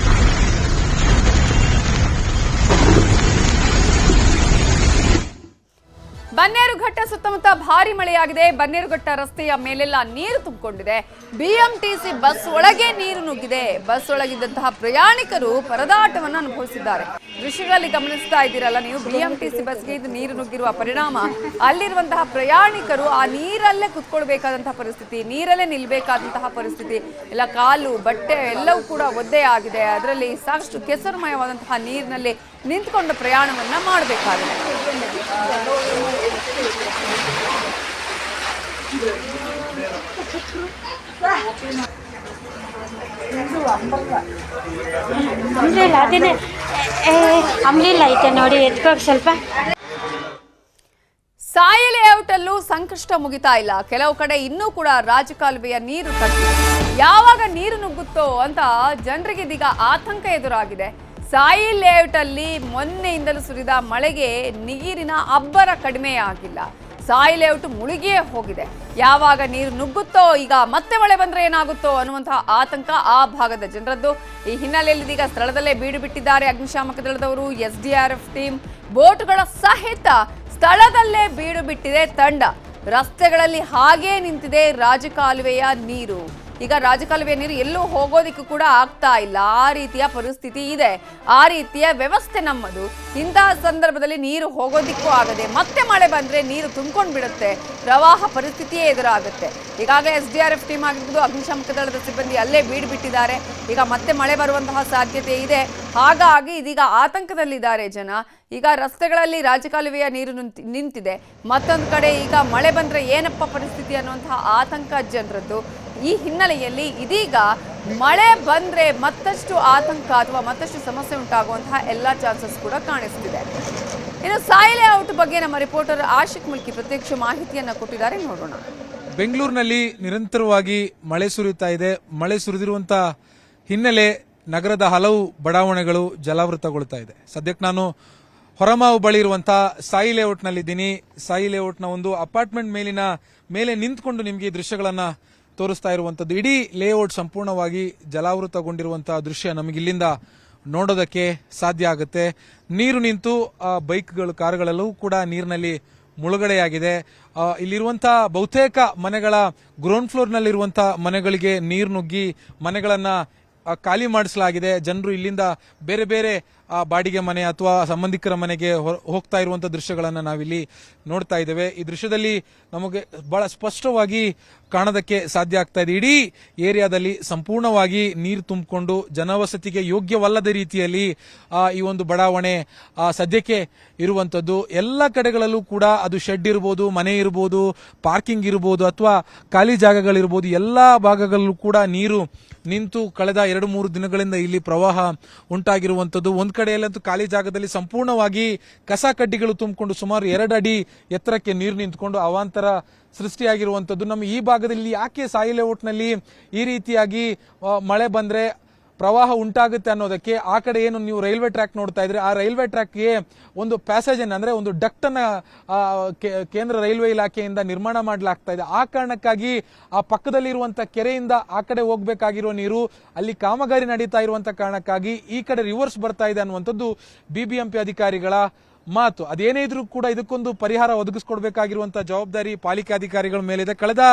ಬನ್ನೇರುಘಟ್ಟ ಸುತ್ತಮುತ್ತ ಭಾರಿ ಮಳೆಯಾಗಿದೆ. ಬನ್ನೇರುಘಟ್ಟ ರಸ್ತೆಯ ಮೇಲೆಲ್ಲ ನೀರು ತುಂಬಿಕೊಂಡಿದೆ. ಬಿಎಂಟಿಸಿ ಬಸ್ ಒಳಗೆ ನೀರು ನುಗ್ಗಿದೆ. ಬಸ್ ಒಳಗಿದ್ದಂತಹ ಪ್ರಯಾಣಿಕರು ಪರದಾಟವನ್ನು ಅನುಭವಿಸಿದ್ದಾರೆ. ದೃಶ್ಯಗಳಲ್ಲಿ ಗಮನಿಸ್ತಾ ಇದ್ದೀರಲ್ಲ ನೀವು, ಬಿಎಂಟಿಸಿ ಬಸ್ಗೆ ಇದು ನೀರು ನುಗ್ಗಿರುವ ಪರಿಣಾಮ ಅಲ್ಲಿರುವಂತಹ ಪ್ರಯಾಣಿಕರು ಆ ನೀರಲ್ಲೇ ಕುತ್ಕೊಳ್ಬೇಕಾದಂತಹ ಪರಿಸ್ಥಿತಿ, ನೀರಲ್ಲೇ ನಿಲ್ಬೇಕಾದಂತಹ ಪರಿಸ್ಥಿತಿ. ಎಲ್ಲ ಕಾಲು ಬಟ್ಟೆ ಎಲ್ಲವೂ ಕೂಡ ಒದ್ದೆ ಆಗಿದೆ. ಅದರಲ್ಲಿ ಸಾಕಷ್ಟು ಕೆಸರುಮಯವಾದಂತಹ ನೀರಿನಲ್ಲಿ ನಿಂತ್ಕೊಂಡು ಪ್ರಯಾಣವನ್ನ ಮಾಡಬೇಕಾಗಿದೆ. ಅಂಬ್ಲಿಲ್ಲ ಐತೆ ನೋಡಿ, ಎತ್ಕೋಗಿ ಸ್ವಲ್ಪ. ಸಾಯಿ ಲೇಔಟ್ ಅಲ್ಲೂ ಸಂಕಷ್ಟ ಮುಗಿತಾ ಇಲ್ಲ. ಕೆಲವು ಕಡೆ ಇನ್ನೂ ಕೂಡ ರಾಜಕಾಲುವೆಯ ನೀರು ಕಟ್ಟಿ ಯಾವಾಗ ನೀರು ನುಗ್ಗುತ್ತೋ ಅಂತ ಜನರಿಗೆ ಇದೀಗ ಆತಂಕ ಎದುರಾಗಿದೆ. ಸಾಯಿ ಲೇಔಟ್ ಅಲ್ಲಿ ಮೊನ್ನೆಯಿಂದಲೂ ಸುರಿದ ಮಳೆಗೆ ನೀರಿನ ಅಬ್ಬರ ಕಡಿಮೆ ಆಗಿಲ್ಲ. ಸಾಯಿ ಲೇಔಟ್ ಮುಳುಗಿಯೇ ಹೋಗಿದೆ. ಯಾವಾಗ ನೀರು ನುಗ್ಗುತ್ತೋ, ಈಗ ಮತ್ತೆ ಮಳೆ ಬಂದ್ರೆ ಏನಾಗುತ್ತೋ ಅನ್ನುವಂತಹ ಆತಂಕ ಆ ಭಾಗದ ಜನರದ್ದು. ಈ ಹಿನ್ನೆಲೆಯಲ್ಲಿ ಇದೀಗ ಸ್ಥಳದಲ್ಲೇ ಬೀಡು ಬಿಟ್ಟಿದ್ದಾರೆ ಅಗ್ನಿಶಾಮಕ ದಳದವರು. SDRF ಟೀಮ್ ಬೋಟ್ಗಳ ಸಹಿತ ಸ್ಥಳದಲ್ಲೇ ಬೀಡು ಬಿಟ್ಟಿದೆ ತಂಡ. ರಸ್ತೆಗಳಲ್ಲಿ ಹಾಗೇ ನಿಂತಿದೆ ರಾಜಕಾಲುವೆಯ ನೀರು. ಈಗ ರಾಜಕಾಲುವೆಯ ನೀರು ಎಲ್ಲೂ ಹೋಗೋದಿಕ್ಕೂ ಕೂಡ ಆಗ್ತಾ ಇಲ್ಲ. ಆ ರೀತಿಯ ಪರಿಸ್ಥಿತಿ ಇದೆ. ಆ ರೀತಿಯ ವ್ಯವಸ್ಥೆ ನಮ್ಮದು. ಇಂತಹ ಸಂದರ್ಭದಲ್ಲಿ ನೀರು ಹೋಗೋದಿಕ್ಕೂ ಆಗದೆ ಮತ್ತೆ ಮಳೆ ಬಂದ್ರೆ ನೀರು ತುಂಬಿಕೊಂಡು ಬಿಡುತ್ತೆ. ಪ್ರವಾಹ ಪರಿಸ್ಥಿತಿಯೇ ಎದುರಾಗುತ್ತೆ. ಈಗಾಗಲೇ SDRF ಟೀಮ್ ಆಗಿರ್ಬೋದು, ಅಗ್ನಿಶಾಮಕ ದಳದ ಸಿಬ್ಬಂದಿ ಅಲ್ಲೇ ಬೀಡು ಬಿಟ್ಟಿದ್ದಾರೆ. ಈಗ ಮತ್ತೆ ಮಳೆ ಬರುವಂತಹ ಸಾಧ್ಯತೆ ಇದೆ. ಹಾಗಾಗಿ ಇದೀಗ ಆತಂಕದಲ್ಲಿದ್ದಾರೆ ಜನ. ಈಗ ರಸ್ತೆಗಳಲ್ಲಿ ರಾಜಕಾಲುವೆಯ ನೀರು ನಿಂತಿದೆ. ಮತ್ತೊಂದು ಕಡೆ ಈಗ ಮಳೆ ಬಂದ್ರೆ ಏನಪ್ಪ ಪರಿಸ್ಥಿತಿ ಅನ್ನುವಂತಹ ಆತಂಕ ಜನರದ್ದು. ಈ ಹಿನ್ನೆಲೆಯಲ್ಲಿ ಇದೀಗ ಮಳೆ ಬಂದ್ರೆ ಮತ್ತಷ್ಟು ಆತಂಕ ಅಥವಾ ಮತ್ತಷ್ಟು ಸಮಸ್ಯೆ ಉಂಟಾಗುವಂತಹ ಎಲ್ಲ ಚಾನ್ಸಸ್ ಕೂಡ ಕಾಣಿಸ್ತಿದೆ. ಇನ್ನು ಸಾಯಿ ಲೇಔಟ್ ಬಗ್ಗೆ ನಮ್ಮ ರಿಪೋರ್ಟರ್ ಆಶಿಕ್ ಮುಲ್ಕಿ ಪ್ರತ್ಯಕ್ಷ ಮಾಹಿತಿಯನ್ನ ಕೊಟ್ಟಿದ್ದಾರೆ, ನೋಡೋಣ. ಬೆಂಗಳೂರಿನಲ್ಲಿ ನಿರಂತರವಾಗಿ ಮಳೆ ಸುರಿಯುತ್ತಾ ಇದೆ. ಮಳೆ ಸುರಿದಿರುವಂತಹ ಹಿನ್ನೆಲೆ ನಗರದ ಹಲವು ಬಡಾವಣೆಗಳು ಜಲಾವೃತಗೊಳ್ತಾ ಇದೆ. ಸದ್ಯಕ್ಕೆ ನಾನು ಹೊರಮಾವು ಬಳಿ ಇರುವಂತಹ ಸಾಯಿ ಲೇಔಟ್ನಲ್ಲಿದ್ದೀನಿ. ಸಾಯಿ ಲೇಔಟ್ನ ಒಂದು ಅಪಾರ್ಟ್ಮೆಂಟ್ ಮೇಲೆ ನಿಂತ್ಕೊಂಡು ನಿಮಗೆ ಈ ದೃಶ್ಯಗಳನ್ನ ತೋರಿಸ್ತಾ ಇರುವಂತದ್ದು. ಇಡೀ ಲೇಔಟ್ ಸಂಪೂರ್ಣವಾಗಿ ಜಲಾವೃತಗೊಂಡಿರುವಂತಹ ದೃಶ್ಯ ನಮಗಿಲ್ಲಿಂದ ನೋಡೋದಕ್ಕೆ ಸಾಧ್ಯ ಆಗುತ್ತೆ. ನೀರು ನಿಂತು ಬೈಕ್ಗಳು, ಕಾರುಗಳೆಲ್ಲವೂ ಕೂಡ ನೀರಿನಲ್ಲಿ ಮುಳುಗಡೆಯಾಗಿದೆ. ಇಲ್ಲಿರುವಂತಹ ಬಹುತೇಕ ಮನೆಗಳ ಗ್ರೌಂಡ್ ಫ್ಲೋರ್ನಲ್ಲಿರುವಂತಹ ಮನೆಗಳಿಗೆ ನೀರು ನುಗ್ಗಿ ಮನೆಗಳನ್ನ ಖಾಲಿ ಮಾಡಿಸಲಾಗಿದೆ. ಜನರು ಇಲ್ಲಿಂದ ಬೇರೆ ಬೇರೆ ಬಾಡಿಗೆ ಮನೆ ಅಥವಾ ಸಂಬಂಧಿಕರ ಮನೆಗೆ ಹೋಗ್ತಾ ಇರುವಂತಹ ದೃಶ್ಯಗಳನ್ನ ನಾವಿಲ್ಲಿ ನೋಡ್ತಾ ಇದ್ದೇವೆ. ಈ ದೃಶ್ಯದಲ್ಲಿ ನಮಗೆ ಬಹಳ ಸ್ಪಷ್ಟವಾಗಿ ಕಾಣೋದಕ್ಕೆ ಸಾಧ್ಯ ಆಗ್ತಾ ಇದೆ. ಇಡೀ ಏರಿಯಾದಲ್ಲಿ ಸಂಪೂರ್ಣವಾಗಿ ನೀರು ತುಂಬಿಕೊಂಡು ಜನವಸತಿಗೆ ಯೋಗ್ಯವಲ್ಲದ ರೀತಿಯಲ್ಲಿ ಈ ಒಂದು ಬಡಾವಣೆ ಸದ್ಯಕ್ಕೆ ಇರುವಂತದ್ದು. ಎಲ್ಲ ಕಡೆಗಳಲ್ಲೂ ಕೂಡ ಅದು ಶೆಡ್ ಇರ್ಬೋದು, ಮನೆ ಇರ್ಬೋದು, ಪಾರ್ಕಿಂಗ್ ಇರ್ಬೋದು ಅಥವಾ ಖಾಲಿ ಜಾಗಗಳಿರ್ಬೋದು, ಎಲ್ಲಾ ಭಾಗಗಳಲ್ಲೂ ಕೂಡ ನೀರು ನಿಂತು ಕಳೆದ 2-3 ದಿನಗಳಿಂದ ಇಲ್ಲಿ ಪ್ರವಾಹ ಉಂಟಾಗಿರುವಂತದ್ದು. ಒಂದ್ ಕಡೆಯಲ್ಲಂತೂ ಖಾಲಿ ಜಾಗದಲ್ಲಿ ಸಂಪೂರ್ಣವಾಗಿ ಕಸ ಕಡ್ಡಿಗಳು ತುಂಬಿಕೊಂಡು ಸುಮಾರು 2 ಅಡಿ ಎತ್ತರಕ್ಕೆ ನೀರು ನಿಂತ್ಕೊಂಡು ಅವಾಂತರ ಸೃಷ್ಟಿಯಾಗಿರುವಂತದ್ದು. ನಮ್ಮ ಈ ಭಾಗದಲ್ಲಿ ಯಾಕೆ ಸಾಯಿ ಲೇಔಟ್ನಲ್ಲಿ ಈ ರೀತಿಯಾಗಿ ಮಳೆ ಬಂದ್ರೆ ಪ್ರವಾಹ ಉಂಟಾಗುತ್ತೆ ಅನ್ನೋದಕ್ಕೆ, ಆ ಕಡೆ ಏನು ನೀವು ರೈಲ್ವೆ ಟ್ರ್ಯಾಕ್ ನೋಡ್ತಾ ಇದ್ರೆ ಆ ರೈಲ್ವೆ ಟ್ರ್ಯಾಕ್ಗೆ ಒಂದು ಪ್ಯಾಸೇಜ್ ಅಂದ್ರೆ ಒಂದು ಡಕ್ಟ್ ಅನ್ನ ಕೇಂದ್ರ ರೈಲ್ವೆ ಇಲಾಖೆಯಿಂದ ನಿರ್ಮಾಣ ಮಾಡಲಾಗ್ತಾ ಇದೆ. ಆ ಕಾರಣಕ್ಕಾಗಿ ಆ ಪಕ್ಕದಲ್ಲಿರುವಂತಹ ಕೆರೆಯಿಂದ ಆ ಕಡೆ ಹೋಗ್ಬೇಕಾಗಿರುವ ನೀರು ಅಲ್ಲಿ ಕಾಮಗಾರಿ ನಡೀತಾ ಇರುವಂತಹ ಕಾರಣಕ್ಕಾಗಿ ಈ ಕಡೆ ರಿವರ್ಸ್ ಬರ್ತಾ ಇದೆ ಅನ್ನುವಂಥದ್ದು BBMP ಅಧಿಕಾರಿಗಳ ಮಾತು. ಅದೇನೇ ಇದ್ರೂ ಕೂಡ ಇದಕ್ಕೊಂದು ಪರಿಹಾರ ಒದಗಿಸ್ಕೊಡ್ಬೇಕಾಗಿರುವಂತಹ ಜವಾಬ್ದಾರಿ ಪಾಲಿಕೆ ಅಧಿಕಾರಿಗಳ ಮೇಲಿದೆ. ಕಳೆದ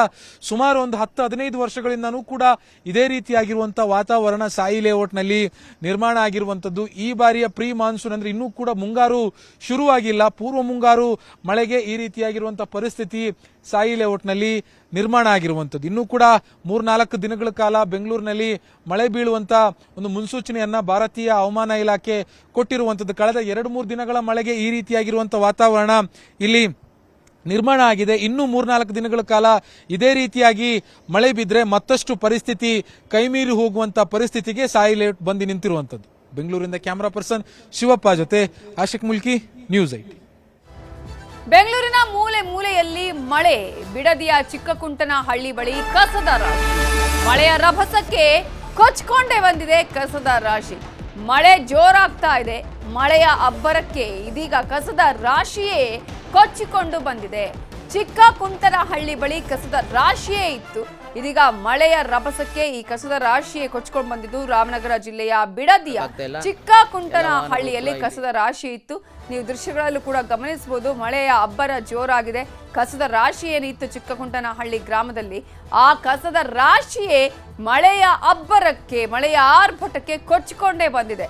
ಸುಮಾರು ಒಂದು 10-15 ವರ್ಷಗಳಿಂದನೂ ಕೂಡ ಇದೇ ರೀತಿಯಾಗಿರುವಂತಹ ವಾತಾವರಣ ಸಾಯಿ ಲೇಔಟ್ನಲ್ಲಿ ನಿರ್ಮಾಣ ಆಗಿರುವಂತದ್ದು. ಈ ಬಾರಿಯ ಪ್ರೀ ಮಾನ್ಸೂನ್ ಅಂದ್ರೆ ಇನ್ನೂ ಕೂಡ ಮುಂಗಾರು ಶುರುವಾಗಿಲ್ಲ. ಪೂರ್ವ ಮುಂಗಾರು ಮಳೆಗೆ ಈ ರೀತಿಯಾಗಿರುವಂತಹ ಪರಿಸ್ಥಿತಿ ಸಾಯಿ ಲೇಔಟ್ನಲ್ಲಿ ನಿರ್ಮಾಣ ಆಗಿರುವಂತದ್ದು. ಇನ್ನೂ ಕೂಡ 3-4 ದಿನಗಳ ಕಾಲ ಬೆಂಗಳೂರಿನಲ್ಲಿ ಮಳೆ ಬೀಳುವಂತ ಒಂದು ಮುನ್ಸೂಚನೆಯನ್ನ ಭಾರತೀಯ ಹವಾಮಾನ ಇಲಾಖೆ ಕೊಟ್ಟಿರುವಂತದ್ದು. ಕಳೆದ 2-3 ದಿನಗಳ ಮಳೆಗೆ ಈ ರೀತಿಯಾಗಿರುವಂತಹ ವಾತಾವರಣ ಇಲ್ಲಿ ನಿರ್ಮಾಣ ಆಗಿದೆ. ಇನ್ನೂ 3-4 ದಿನಗಳ ಕಾಲ ಇದೇ ರೀತಿಯಾಗಿ ಮಳೆ ಬಿದ್ರೆ ಮತ್ತಷ್ಟು ಪರಿಸ್ಥಿತಿ ಕೈಮೀರಿ ಹೋಗುವಂತ ಪರಿಸ್ಥಿತಿಗೆ ಸಾಯಿ ಲೇಔಟ್ ಬಂದು ನಿಂತಿರುವಂತದ್ದು. ಬೆಂಗಳೂರಿನಿಂದ ಕ್ಯಾಮರಾ ಪರ್ಸನ್ ಶಿವಪ್ಪ ಜೊತೆ ಆಶಿಕ್ ಮುಲ್ಕಿ, ನ್ಯೂಸ್ 8. ಬೆಂಗಳೂರಿನ ಮೂಲೆ ಮೂಲೆಯಲ್ಲಿ ಮಳೆ. ಬಿಡದಿಯ ಚಿಕ್ಕಕುಂಟನಹಳ್ಳಿ ಬಳಿ ಕಸದ ರಾಶಿ. ಮಳೆಯ ರಭಸಕ್ಕೆ ಕೊಚ್ಕೊಂಡೇ ಬಂದಿದೆ ಕಸದ ರಾಶಿ. ಮಳೆ ಜೋರಾಗ್ತಾ ಇದೆ. ಮಳೆಯ ಅಬ್ಬರಕ್ಕೆ ಇದೀಗ ಕಸದ ರಾಶಿಯೇ ಕೊಚ್ಚಿಕೊಂಡು ಬಂದಿದೆ. ಚಿಕ್ಕಕುಂಟನಹಳ್ಳಿ ಬಳಿ ಕಸದ ರಾಶಿಯೇ ಇತ್ತು. ಇದೀಗ ಮಳೆಯ ರಭಸಕ್ಕೆ ಈ ಕಸದ ರಾಶಿಯೇ ಕೊಚ್ಕೊಂಡು ಬಂದಿದ್ದು ರಾಮನಗರ ಜಿಲ್ಲೆಯ ಬಿಡದಿಯ ಚಿಕ್ಕಕುಂಟನಹಳ್ಳಿಯಲ್ಲಿ ಕಸದ ರಾಶಿ ಇತ್ತು. ನೀವು ದೃಶ್ಯಗಳಲ್ಲೂ ಕೂಡ ಗಮನಿಸಬಹುದು, ಮಳೆಯ ಅಬ್ಬರ ಜೋರಾಗಿದೆ. ಕಸದ ರಾಶಿ ಏನಿತ್ತು ಚಿಕ್ಕಕುಂಟನಹಳ್ಳಿ ಗ್ರಾಮದಲ್ಲಿ, ಆ ಕಸದ ರಾಶಿಯೇ ಮಳೆಯ ಅಬ್ಬರಕ್ಕೆ, ಮಳೆಯ ಆರ್ಭಟಕ್ಕೆ ಕೊಚ್ಚಿಕೊಂಡೇ ಬಂದಿದೆ.